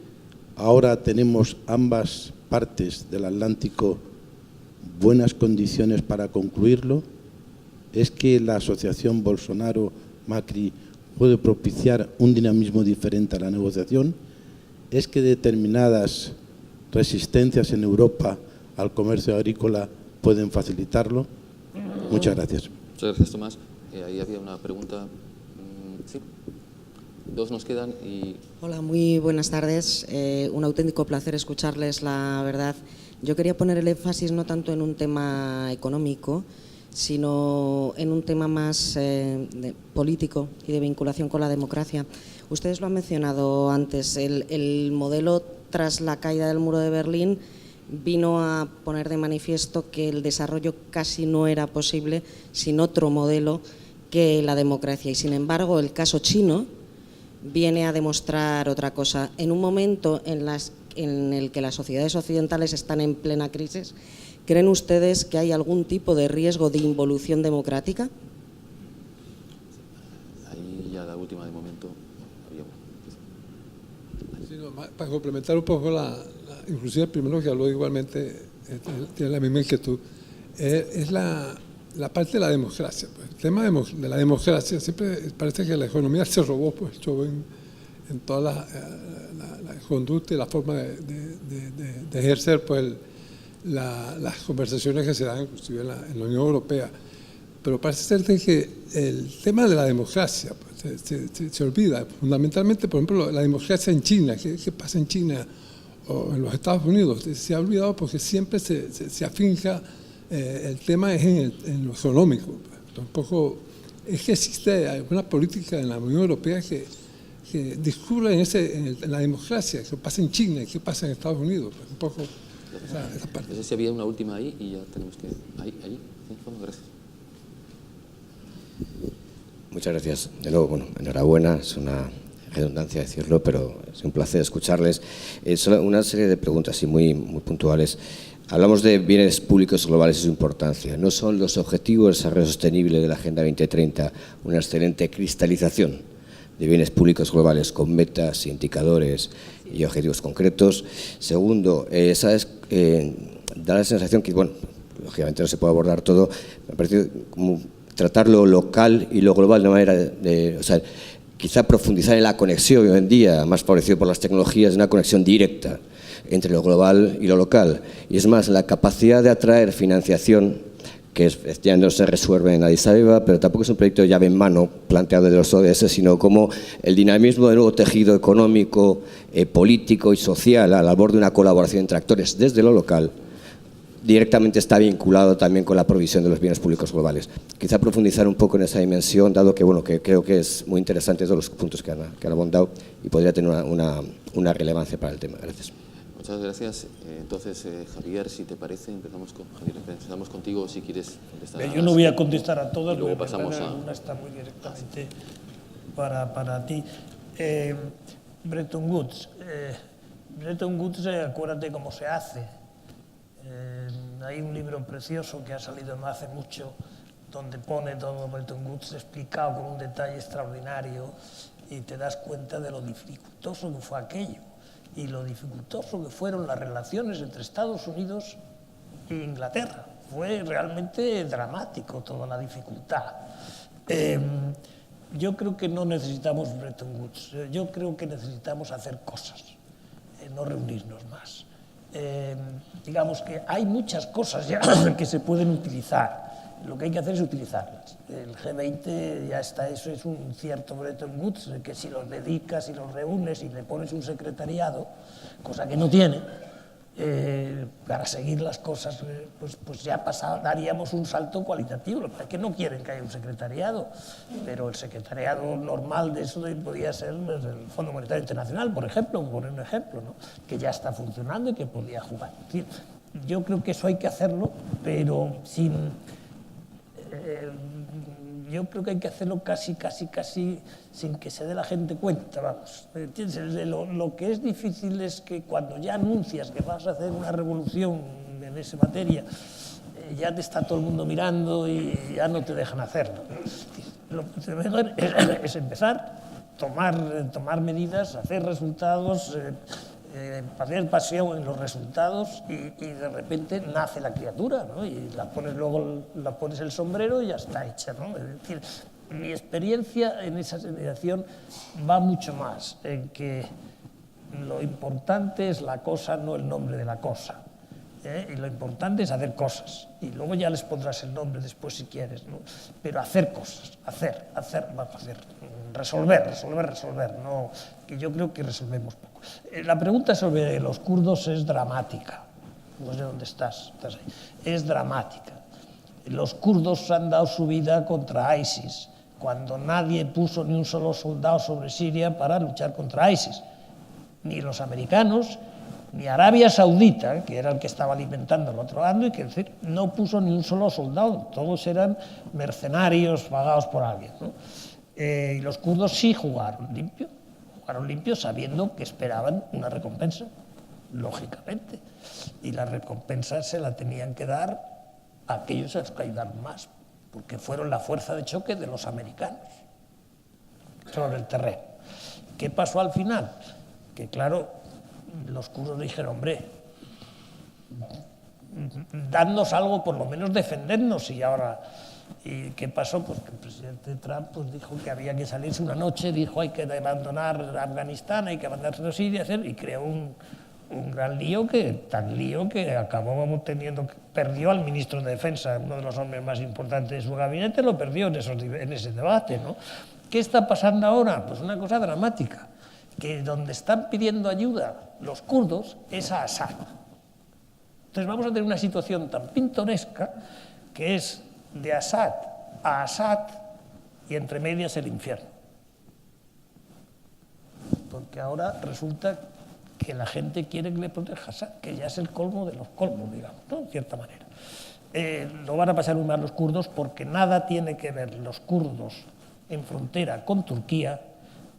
ahora tenemos ambas partes del Atlántico buenas condiciones para concluirlo. Es que la asociación Bolsonaro-Macri puede propiciar un dinamismo diferente a la negociación. Es que determinadas resistencias en Europa al comercio agrícola pueden facilitarlo. Muchas gracias. Muchas gracias, Tomás. Ahí había una pregunta. Sí. 2 nos quedan y... Hola, muy buenas tardes. Un auténtico placer escucharles, la verdad. Yo quería poner el énfasis no tanto en un tema económico, sino en un tema más político y de vinculación con la democracia. Ustedes lo han mencionado antes, el modelo tras la caída del muro de Berlín vino a poner de manifiesto que el desarrollo casi no era posible sin otro modelo que la democracia. Y sin embargo, el caso chino viene a demostrar otra cosa. En un momento en el que las sociedades occidentales están en plena crisis, ¿creen ustedes que hay algún tipo de riesgo de involución democrática? Ahí ya la última de momento. Sí, no, para complementar un poco inclusive el primero que habló igualmente tiene la misma inquietud, es la parte de la democracia. Pues. El tema de la democracia, siempre parece que la economía se robó pues, en toda la conducta y la forma de ejercer pues, las conversaciones que se dan inclusive en la Unión Europea. Pero parece ser que el tema de la democracia pues, se olvida. Fundamentalmente, por ejemplo, la democracia en China, ¿qué pasa en China o en los Estados Unidos? Se ha olvidado porque siempre se afinca, el tema es en lo económico. Tampoco es que existe alguna política en la Unión Europea que discurra en la democracia, qué pasa en China y qué pasa en Estados Unidos. Un poco esa parte. No sé si había una última ahí y ya tenemos que... Ahí. Sí, bueno, gracias. Muchas gracias. De nuevo, bueno, enhorabuena, es una redundancia decirlo, pero es un placer escucharles. Solo una serie de preguntas así muy puntuales. Hablamos de bienes públicos globales y su importancia. ¿No son los objetivos de desarrollo sostenible de la Agenda 2030 una excelente cristalización de bienes públicos globales con metas, indicadores y objetivos concretos? Segundo, da la sensación que, bueno, lógicamente no se puede abordar todo, me parece como tratar lo local y lo global de manera o sea, quizá profundizar en la conexión hoy en día, más favorecido por las tecnologías, una conexión directa entre lo global y lo local. Y es más, la capacidad de atraer financiación, que ya no se resuelve en Addis Abeba, pero tampoco es un proyecto de llave en mano planteado desde los ODS, sino como el dinamismo del nuevo tejido económico, político y social a la labor de una colaboración entre actores desde lo local, directamente está vinculado también con la provisión de los bienes públicos globales. Quizá profundizar un poco en esa dimensión, dado que, bueno, que creo que es muy interesante todos los puntos que han abondado y podría tener una relevancia para el tema. Gracias. Muchas gracias. Entonces, Javier, si te parece, empezamos contigo, si quieres contestar. Yo no voy a contestar a todas, luego pasamos a... Una está muy directamente para ti. Bretton Woods. Bretton Woods, acuérdate cómo se hace. Hay un libro precioso que ha salido no hace mucho, donde pone todo Bretton Woods explicado con un detalle extraordinario y te das cuenta de lo dificultoso que fue aquello y lo dificultoso que fueron las relaciones entre Estados Unidos e Inglaterra. Fue realmente dramático toda la dificultad. Yo creo que no necesitamos Bretton Woods, yo creo que necesitamos hacer cosas, no reunirnos más. Digamos que hay muchas cosas ya que se pueden utilizar, lo que hay que hacer es utilizarlas. El G20 ya está, eso es un cierto Bretton Woods, que si los dedicas y los reúnes y le pones un secretariado, cosa que no tiene, para seguir las cosas, pues ya daríamos un salto cualitativo. Lo que es que no quieren que haya un secretariado, pero el secretariado normal de eso podría ser el Fondo Monetario Internacional, por ejemplo, poner un ejemplo, ¿no? Que ya está funcionando y que podría jugar. Es decir, yo creo que eso hay que hacerlo, pero sin... yo creo que hay que hacerlo casi sin que se dé la gente cuenta, vamos. Lo que es difícil es que cuando ya anuncias que vas a hacer una revolución en esa materia, ya te está todo el mundo mirando y ya no te dejan hacerlo. Lo que mejor es empezar, tomar medidas, hacer resultados, hacer pasión en los resultados y de repente nace la criatura, ¿no? Y luego la pones el sombrero y ya está hecha, ¿no? Es decir, mi experiencia en esa sensación va mucho más en que lo importante es la cosa, no el nombre de la cosa. Y lo importante es hacer cosas y luego ya les pondrás el nombre después si quieres, ¿no? Pero hacer cosas, resolver, no, que yo creo que resolvemos poco. La pregunta sobre los kurdos es dramática, no sé dónde estás ahí. Es dramática. Los kurdos han dado su vida contra ISIS cuando nadie puso ni un solo soldado sobre Siria para luchar contra ISIS, ni los americanos ni Arabia Saudita, que era el que estaba alimentando el otro lado, y que decir, no puso ni un solo soldado, todos eran mercenarios pagados por alguien, ¿no? Y los kurdos sí jugaron limpio sabiendo que esperaban una recompensa, lógicamente, y la recompensa se la tenían que dar a aquellos a los que ayudaron más, porque fueron la fuerza de choque de los americanos sobre el terreno. ¿Qué pasó al final? Que claro, los kurdos dijeron, hombre, dadnos algo, por lo menos defendernos. ¿Y qué pasó? Pues que el presidente Trump dijo que había que salirse una noche, dijo hay que abandonar Afganistán, hay que abandonarse Siria, y creó un gran lío, tan lío que acabó perdió al ministro de Defensa, uno de los hombres más importantes de su gabinete, lo perdió en ese debate, ¿no? ¿Qué está pasando ahora? Pues una cosa dramática, que donde están pidiendo ayuda los kurdos es a Assad. Entonces vamos a tener una situación tan pintoresca que es de Assad a Assad y entre medias el infierno. Porque ahora resulta que la gente quiere que le proteja a Assad, que ya es el colmo de los colmos, digamos, ¿no? En cierta manera. Lo van a pasar muy mal los kurdos porque nada tiene que ver los kurdos en frontera con Turquía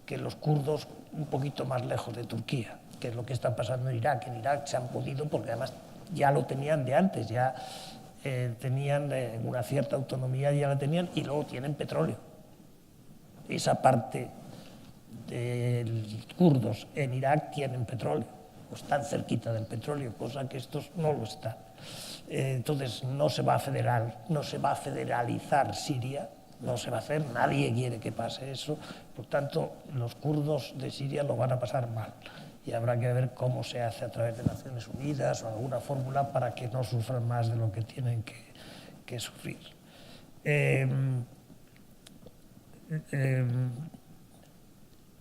que los kurdos un poquito más lejos de Turquía, que es lo que está pasando en Irak. En Irak se han podido, porque además ya lo tenían de antes, ya tenían una cierta autonomía, ya la tenían, y luego tienen petróleo. Esa parte de los kurdos en Irak tienen petróleo, o están cerquita del petróleo, cosa que estos no lo están. Entonces no se va a federalizar Siria, no se va a hacer, nadie quiere que pase eso, por tanto los kurdos de Siria lo van a pasar mal y habrá que ver cómo se hace a través de Naciones Unidas o alguna fórmula para que no sufran más de lo que tienen que sufrir.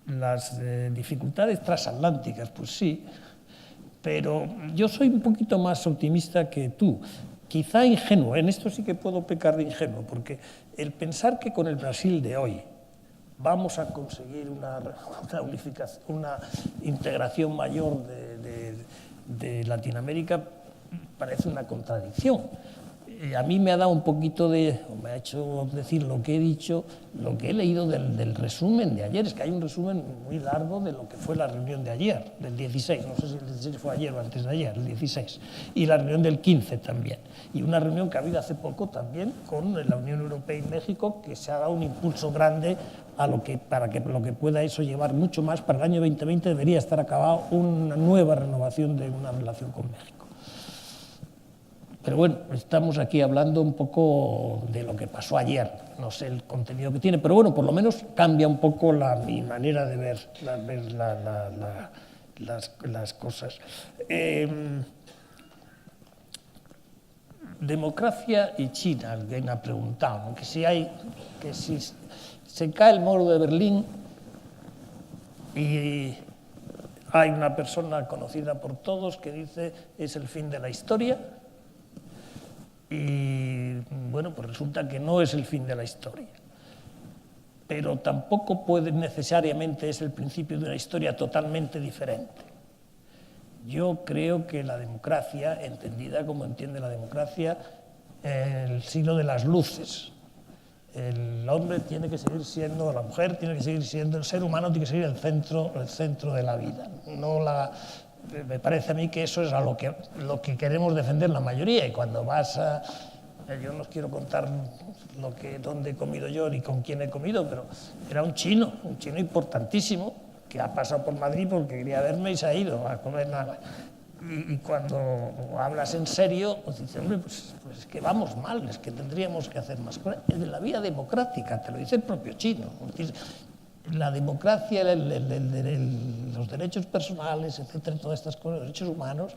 Las dificultades transatlánticas, pues sí, pero yo soy un poquito más optimista que tú, quizá ingenuo, en esto sí que puedo pecar de ingenuo, porque el pensar que con el Brasil de hoy vamos a conseguir una unificación, una integración mayor de Latinoamérica parece una contradicción. A mí me ha dado un poquito me ha hecho decir lo que he dicho, lo que he leído del resumen de ayer. Es que hay un resumen muy largo de lo que fue la reunión de ayer, del 16, no sé si el 16 fue ayer o antes de ayer, el 16, y la reunión del 15 también. Y una reunión que ha habido hace poco también con la Unión Europea y México, que se ha dado un impulso grande para que lo que pueda eso llevar mucho más. Para el año 2020 debería estar acabado una nueva renovación de una relación con México. Pero bueno, estamos aquí hablando un poco de lo que pasó ayer, no sé el contenido que tiene, pero bueno, por lo menos cambia un poco mi manera de ver las cosas. Democracia y China, alguien ha preguntado, que si se cae el muro de Berlín y hay una persona conocida por todos que dice es el fin de la historia. Y bueno, pues resulta que no es el fin de la historia, pero tampoco necesariamente es el principio de una historia totalmente diferente. Yo creo que la democracia, entendida como entiende la democracia, el siglo de las luces, el hombre tiene que seguir siendo, la mujer tiene que seguir siendo, el ser humano tiene que seguir el centro de la vida, me parece a mí que eso es lo que queremos defender la mayoría. Y cuando yo no os quiero contar dónde he comido yo ni con quién he comido, pero era un chino importantísimo que ha pasado por Madrid porque quería verme y se ha ido a comer nada. Y cuando hablas en serio, pues dices, hombre, pues es que vamos mal, es que tendríamos que hacer más cosas. Es de la vía democrática, te lo dice el propio chino. La democracia, los derechos personales, etcétera, todas estas cosas, los derechos humanos,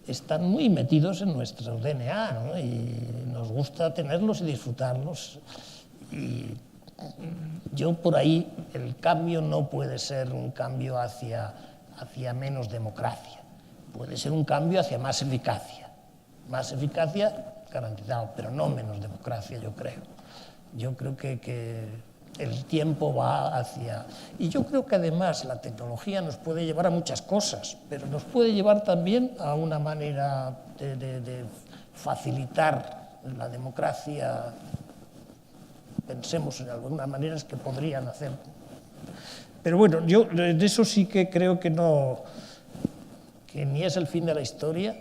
están muy metidos en nuestro DNA, ¿no? Y nos gusta tenerlos y disfrutarlos. Y yo por ahí, el cambio no puede ser un cambio hacia menos democracia, puede ser un cambio hacia más eficacia garantizado, pero no menos democracia, yo creo. Yo creo que el tiempo va hacia... Y yo creo que además la tecnología nos puede llevar a muchas cosas, pero nos puede llevar también a una manera de facilitar la democracia. Pensemos en algunas maneras que podrían hacer. Pero bueno, yo de eso sí que creo que ni es el fin de la historia,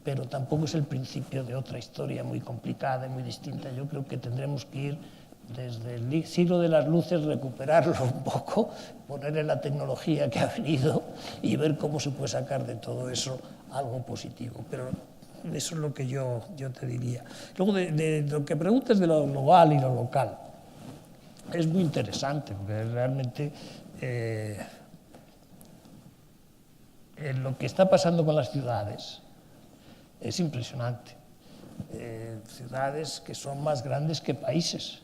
pero tampoco es el principio de otra historia muy complicada y muy distinta. Yo creo que tendremos que ir desde el siglo de las luces, recuperarlo un poco, ponerle la tecnología que ha venido y ver cómo se puede sacar de todo eso algo positivo. Pero eso es lo que yo te diría. Luego, de lo que preguntas de lo global y lo local, es muy interesante, porque realmente lo que está pasando con las ciudades es impresionante. Ciudades que son más grandes que países.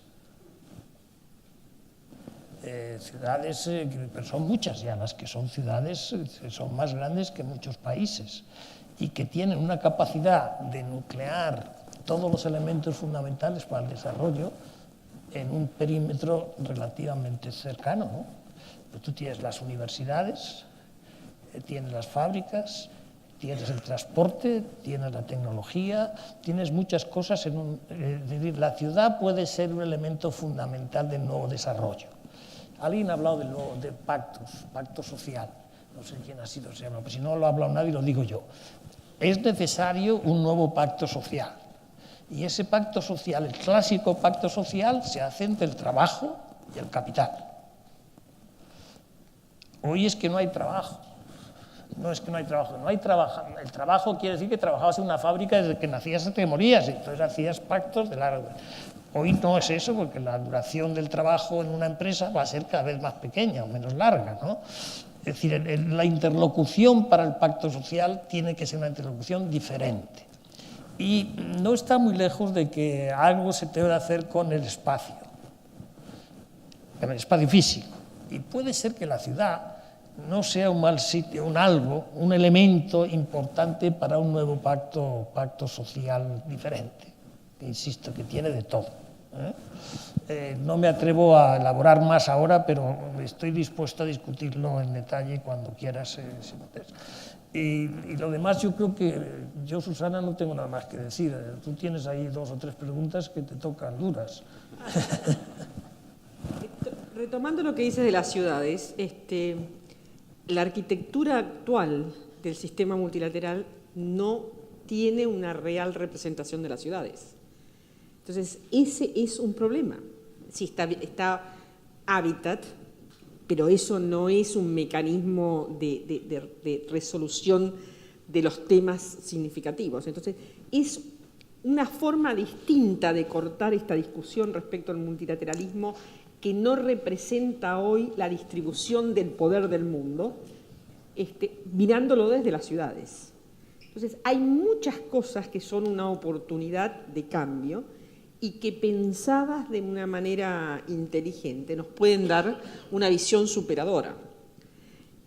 Ciudades, pero son muchas ya las que son ciudades, son más grandes que muchos países y que tienen una capacidad de nuclear todos los elementos fundamentales para el desarrollo en un perímetro relativamente cercano, ¿no? Pero tú tienes las universidades, tienes las fábricas, tienes el transporte, tienes la tecnología, tienes muchas cosas. Es decir, la ciudad puede ser un elemento fundamental del nuevo desarrollo. Alguien ha hablado de pacto social, no sé quién ha sido, pero si no lo ha hablado nadie, lo digo yo. Es necesario un nuevo pacto social, y ese pacto social, el clásico pacto social, se hace entre el trabajo y el capital. Hoy es que no hay trabajo, No es que no hay trabajo, no hay trabajo. El trabajo quiere decir que trabajabas en una fábrica desde que nacías hasta que morías, entonces hacías pactos de largo. Hoy no es eso, porque la duración del trabajo en una empresa va a ser cada vez más pequeña o menos larga, ¿no? Es decir, la interlocución para el pacto social tiene que ser una interlocución diferente. Y no está muy lejos de que algo se tenga que hacer con el espacio físico. Y puede ser que la ciudad no sea un mal sitio, un elemento importante para un nuevo pacto social diferente, que insisto, que tiene de todo. No me atrevo a elaborar más ahora, pero estoy dispuesto a discutirlo en detalle cuando quieras. Y lo demás yo creo que yo, Susana, no tengo nada más que decir. Tú tienes ahí 2 o 3 preguntas que te tocan duras. Retomando lo que dices de las ciudades, la arquitectura actual del sistema multilateral no tiene una real representación de las ciudades. Entonces, ese es un problema. Sí, está Habitat, pero eso no es un mecanismo de resolución de los temas significativos. Entonces, es una forma distinta de cortar esta discusión respecto al multilateralismo que no representa hoy la distribución del poder del mundo, mirándolo desde las ciudades. Entonces, hay muchas cosas que son una oportunidad de cambio y que pensadas de una manera inteligente nos pueden dar una visión superadora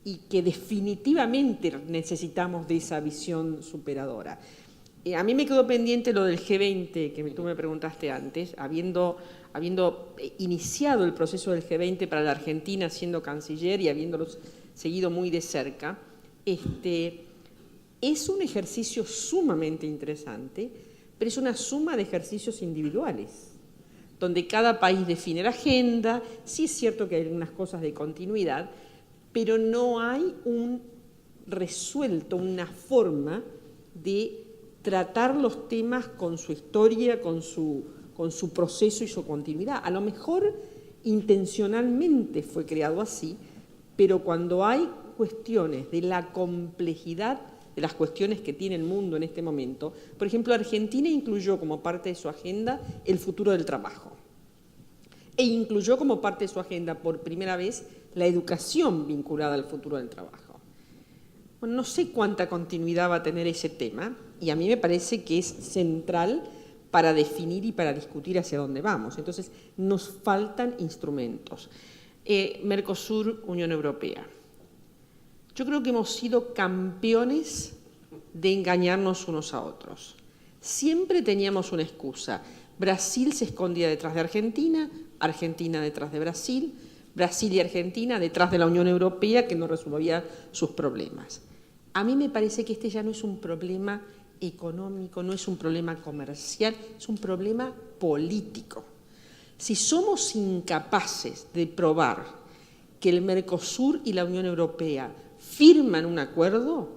y que definitivamente necesitamos de esa visión superadora. A mí me quedó pendiente lo del G20 que tú me preguntaste antes, habiendo iniciado el proceso del G20 para la Argentina siendo canciller y habiéndolo seguido muy de cerca. Es un ejercicio sumamente interesante, pero es una suma de ejercicios individuales, donde cada país define la agenda. Sí es cierto que hay algunas cosas de continuidad, pero no hay una forma de tratar los temas con su historia, con su proceso y su continuidad. A lo mejor intencionalmente fue creado así, pero cuando hay cuestiones de la complejidad de las cuestiones que tiene el mundo en este momento, por ejemplo, Argentina incluyó como parte de su agenda el futuro del trabajo e incluyó como parte de su agenda por primera vez la educación vinculada al futuro del trabajo. Bueno, no sé cuánta continuidad va a tener ese tema y a mí me parece que es central para definir y para discutir hacia dónde vamos. Entonces, nos faltan instrumentos. Mercosur, Unión Europea. Yo creo que hemos sido campeones de engañarnos unos a otros. Siempre teníamos una excusa. Brasil se escondía detrás de Argentina, Argentina detrás de Brasil, Brasil y Argentina detrás de la Unión Europea que no resolvía sus problemas. A mí me parece que este ya no es un problema económico, no es un problema comercial, es un problema político. Si somos incapaces de probar que el Mercosur y la Unión Europea firman un acuerdo,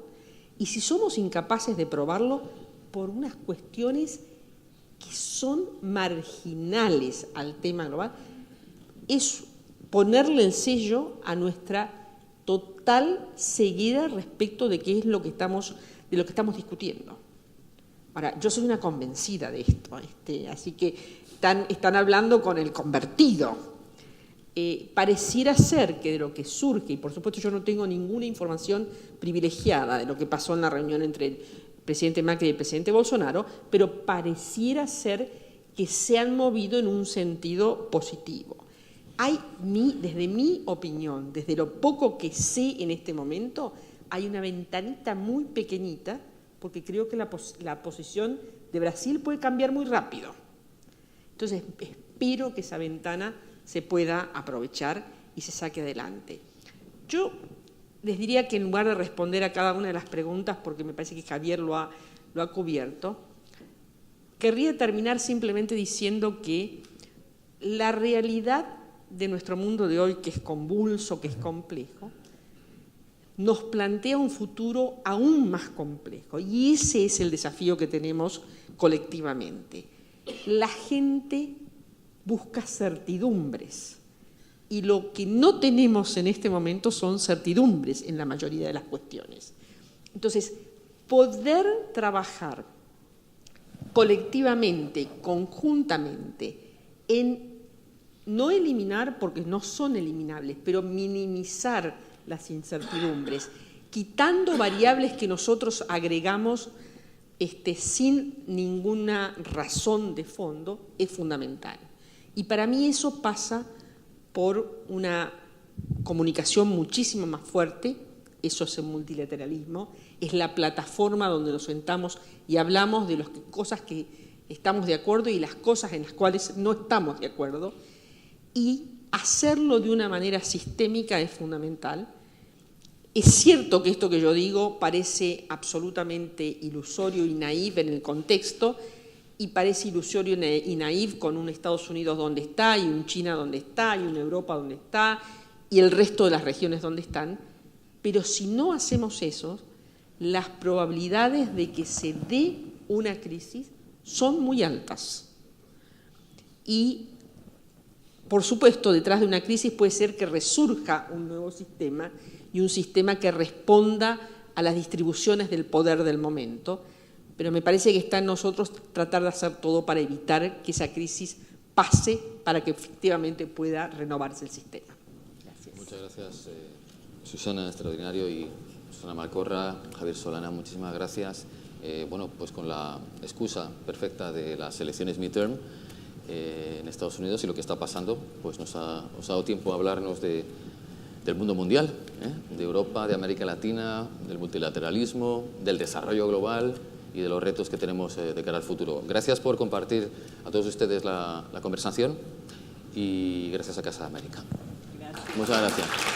y si somos incapaces de probarlo por unas cuestiones que son marginales al tema global, es ponerle el sello a nuestra total ceguera respecto de qué es lo que estamos discutiendo. Ahora, yo soy una convencida de esto, así que están hablando con el convertido. Pareciera ser que de lo que surge, y por supuesto yo no tengo ninguna información privilegiada de lo que pasó en la reunión entre el presidente Macri y el presidente Bolsonaro, pero pareciera ser que se han movido en un sentido positivo. Desde mi opinión, desde lo poco que sé en este momento, hay una ventanita muy pequeñita, porque creo que la posición de Brasil puede cambiar muy rápido. Entonces, espero que esa ventana se pueda aprovechar y se saque adelante. Yo les diría que en lugar de responder a cada una de las preguntas, porque me parece que Javier lo ha cubierto, querría terminar simplemente diciendo que la realidad de nuestro mundo de hoy, que es convulso, que es complejo, nos plantea un futuro aún más complejo, y ese es el desafío que tenemos colectivamente. La gente busca certidumbres, y lo que no tenemos en este momento son certidumbres en la mayoría de las cuestiones. Entonces, poder trabajar colectivamente, conjuntamente, en no eliminar, porque no son eliminables, pero minimizar las incertidumbres, quitando variables que nosotros agregamos sin ninguna razón de fondo, es fundamental. Y para mí eso pasa por una comunicación muchísimo más fuerte. Eso es el multilateralismo, es la plataforma donde nos sentamos y hablamos de las cosas que estamos de acuerdo y las cosas en las cuales no estamos de acuerdo, y hacerlo de una manera sistémica es fundamental. Es cierto que esto que yo digo parece absolutamente ilusorio y naïf en el contexto, y parece ilusorio y naïf con un Estados Unidos donde está, y un China donde está, y una Europa donde está, y el resto de las regiones donde están. Pero si no hacemos eso, las probabilidades de que se dé una crisis son muy altas. Y, por supuesto, detrás de una crisis puede ser que resurja un nuevo sistema, y un sistema que responda a las distribuciones del poder del momento. Pero me parece que está en nosotros tratar de hacer todo para evitar que esa crisis pase, para que efectivamente pueda renovarse el sistema. Gracias. Muchas gracias, Susana, extraordinario, y Susana Malcorra, Javier Solana, muchísimas gracias. Bueno, pues con la excusa perfecta de las elecciones midterm en Estados Unidos y lo que está pasando, pues os ha dado tiempo a hablarnos del mundo mundial, de Europa, de América Latina, del multilateralismo, del desarrollo global y de los retos que tenemos de cara al futuro. Gracias por compartir a todos ustedes la conversación, y gracias a Casa de América. Gracias. Muchas gracias.